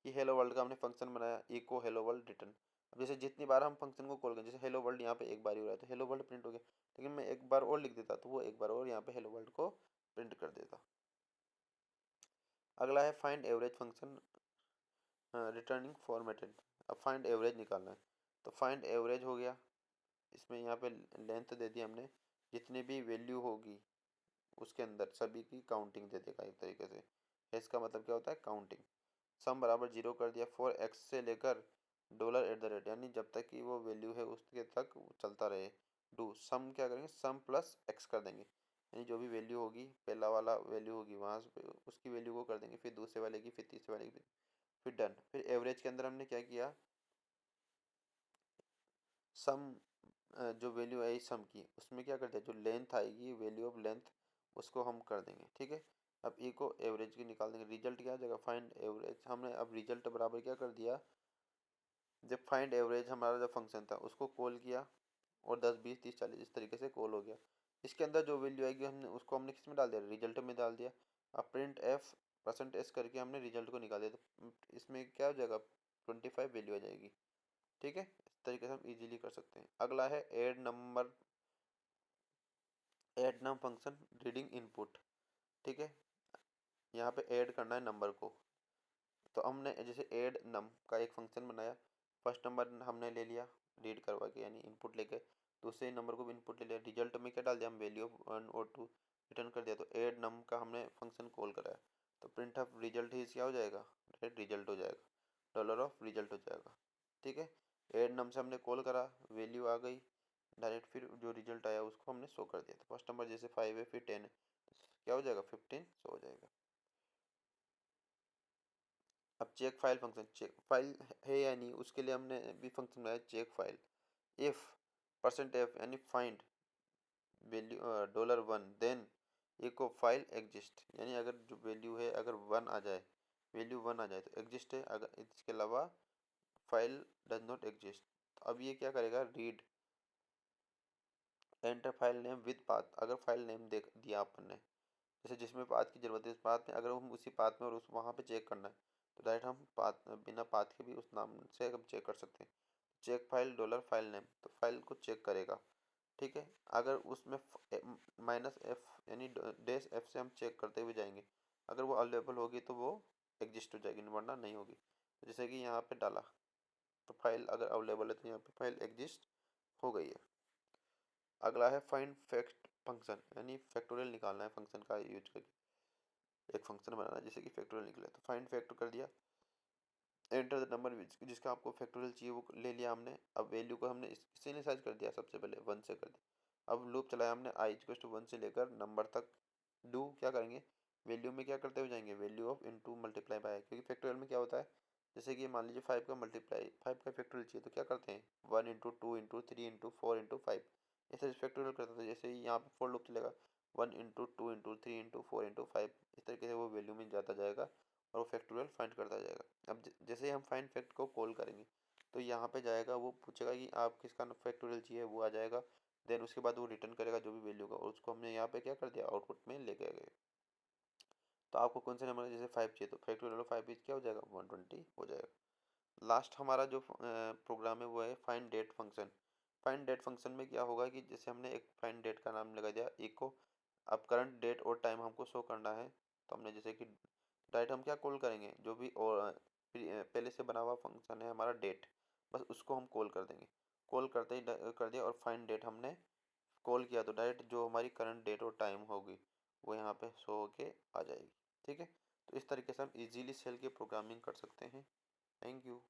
कि हेलो वर्ल्ड का हमने फंक्शन बनाया, इको हेलो वर्ल्ड रिटर्न। अब जैसे जितनी बार हम फंक्शन को कॉल करें, जैसे हेलो वर्ल्ड यहाँ पे एक बार ही हो रहा है तो हेलो वर्ल्ड प्रिंट हो गया, लेकिन मैं एक बार और लिख देता तो वो एक बार और यहाँ पे हेलो वर्ल्ड को प्रिंट कर देता। अगला है find average function, returning formatted. अब फाइंड एवरेज निकालना है, तो फाइंड एवरेज हो गया, इसमें यहाँ पे लेंथ दे दी हमने, जितनी भी वैल्यू होगी उसके अंदर सभी की काउंटिंग दे देगा एक तरीके से। इसका मतलब क्या होता है, काउंटिंग। सम बराबर 0 कर दिया, फॉर एक्स से लेकर डॉलर एट द रेट, यानी जब तक कि वो वैल्यू है उसके तक वो चलता रहे। डू सम क्या करेंगे, सम प्लस एक्स कर देंगे, यानी जो भी वैल्यू होगी, पहला वाला वैल्यू होगी वहाँ से उसकी वैल्यू को कर देंगे, फिर दूसरे वाले की, फिर तीसरे वाले की, फिर डन। फिर एवरेज के अंदर हमने क्या किया, सम जो वैल्यू आई सम की उसमें क्या करते हैं, जो लेंथ आएगी वैल्यू ऑफ लेंथ उसको हम कर देंगे। ठीक है, अब ए को एवरेज की निकाल देंगे, रिजल्ट क्या आ जाएगा, फाइंड एवरेज। हमने अब रिजल्ट बराबर क्या कर दिया, जब फाइंड एवरेज हमारा जब फंक्शन था उसको कॉल किया और 10 20 30 40 इस तरीके से कॉल हो गया। इसके अंदर जो वैल्यू आएगी हमने उसको हमने किस में डाल दिया, रिजल्ट में डाल दिया। अब प्रिंट एफ परसेंट एस करके हमने रिजल्ट को निकाल दिया, तो इसमें क्या हो जाएगा, 25 वैल्यू आ जाएगी। ठीक है, इस तरीके से हम इजीली कर सकते हैं। अगला है ऐड नंबर, ऐड नम फंक्शन रीडिंग इनपुट। ठीक है, यहाँ पे ऐड करना है नंबर को, तो हमने जैसे ऐड नम का एक फंक्शन बनाया, फर्स्ट नंबर हमने ले लिया रीड करवा के, यानी इनपुट लेके, दूसरे नंबर को भी इनपुट ले लिया, रिजल्ट में क्या डाल दिया हम, वैल्यू ऑफ 1 और 2 रिटर्न कर दिया। तो ऐड नम का हमने फंक्शन कॉल कराया, तो प्रिंट ऑफ रिजल्ट ही क्या हो जाएगा, डायरेक्ट रिजल्ट हो जाएगा, डॉलर ऑफ रिजल्ट हो जाएगा। ठीक है, ऐड नम से हमने कॉल करा, वैल्यू आ गई, डायरेक्ट फिर जो रिजल्ट आया उसको हमने शो कर दिया। तो फर्स्ट नंबर जैसे 5 है फिर 10 है, क्या हो जाएगा, 15 शो हो जाएगा। अब check file function, check file है या नहीं उसके लिए हमने भी फंक्शन बनाया चेक फाइल। इफ %f यानी find value $1 then echo file exist, यानी अगर जो वैल्यू है अगर वन आ जाए, वैल्यू वन आ जाए तो एग्जिस्ट है, अगर इसके अलावा फाइल डज नॉट एग्जिस्ट। अब ये क्या करेगा, read enter file name with path, अगर फाइल नेम दे दिया अपन ने, जैसे जिसमें पाथ की जरूरत है इस पाथ में, अगर हम उसी पाथ में और उस वहाँ पे चेक करना है तो डायरेक्ट हम पाथ बिना पाथ के भी उस नाम से हम चेक कर सकते हैं। Check file dollar file name, तो फाइल को चेक करेगा, ठीक है। अगर उसमें -f यानी -f से हम चेक करते हुए जाएंगे, अगर वो अवेलेबल होगी तो वो एग्जिस्ट हो जाएगी, वरना नहीं होगी। जैसे कि यहाँ पे डाला तो फाइल अगर अवेलेबल है तो यहाँ पे फाइल एग्जिस्ट हो गई है। अगला है फाइंड फैक्ट फंक्शन, यानी फैक्टोरियल निकालना है फंक्शन का यूज करके, एक फंक्शन बनाना है जिससे कि फैक्टोरियल निकले। तो फाइंड फैक्टर कर दिया, एंटर द नंबर जिसका आपको फैक्टोरियल चाहिए वो ले लिया हमने। अब वैल्यू को हमने इससे इनिशियलाइज कर दिया, सबसे पहले 1 से कर दिया। अब लूप चलाया हमने i इक्वल्स टू 1 से लेकर नंबर तक। डू क्या करेंगे, वैल्यू में क्या करते हुए जाएंगे, value of into multiply by, क्योंकि फैक्टोरियल में क्या होता है, जैसे कि मान लीजिए 5 का मल्टीप्लाई, 5 का फैक्टोरियल चाहिए तो क्या करते हैं 1 इंटू 2 इंटू 3 इंटू 4 इंटू 5, ऐसे फैक्टोरियल करते थे। जैसे ही यहाँ पे फोर लूप चलेगा 1 इंटू 2 इंटू 3 इंटू 4 इंटू 5, इस तरीके से वो वैल्यू में जाता जाएगा और वो फैक्टोरियल फाइंड करता जाएगा। अब जैसे ही हम फाइंड फैक्ट को कॉल करेंगे तो यहाँ पे जाएगा, वो पूछेगा कि आप किसका फैक्टोरियल चाहिए, वो आ जाएगा। देन उसके बाद वो रिटर्न करेगा जो भी वैल्यू का, और उसको हमने यहाँ पे क्या कर दिया, आउटपुट में लेके गए। तो आपको कौन से नंबर जैसे 5 चाहिए तो फैक्टोरियल ऑफ 5 क्या हो जाएगा, 120 हो जाएगा। लास्ट हमारा जो प्रोग्राम है वो है find date function. Find date function में क्या होगा कि जैसे हमने एक फाइंड डेट का नाम लगा दिया इको, अब करंट डेट और टाइम हमको शो करना है, तो हमने जैसे कि डायरेक्ट हम क्या कॉल करेंगे, जो भी और पहले से बना हुआ फंक्शन है हमारा डेट, बस उसको हम कॉल कर देंगे। कॉल करते ही कर दिया, और फाइंड डेट हमने कॉल किया तो डायरेक्ट जो हमारी करंट डेट और टाइम होगी वो यहाँ पे शो होके आ जाएगी, ठीक है। तो इस तरीके से हम इजीली सेल की प्रोग्रामिंग कर सकते हैं। Thank you.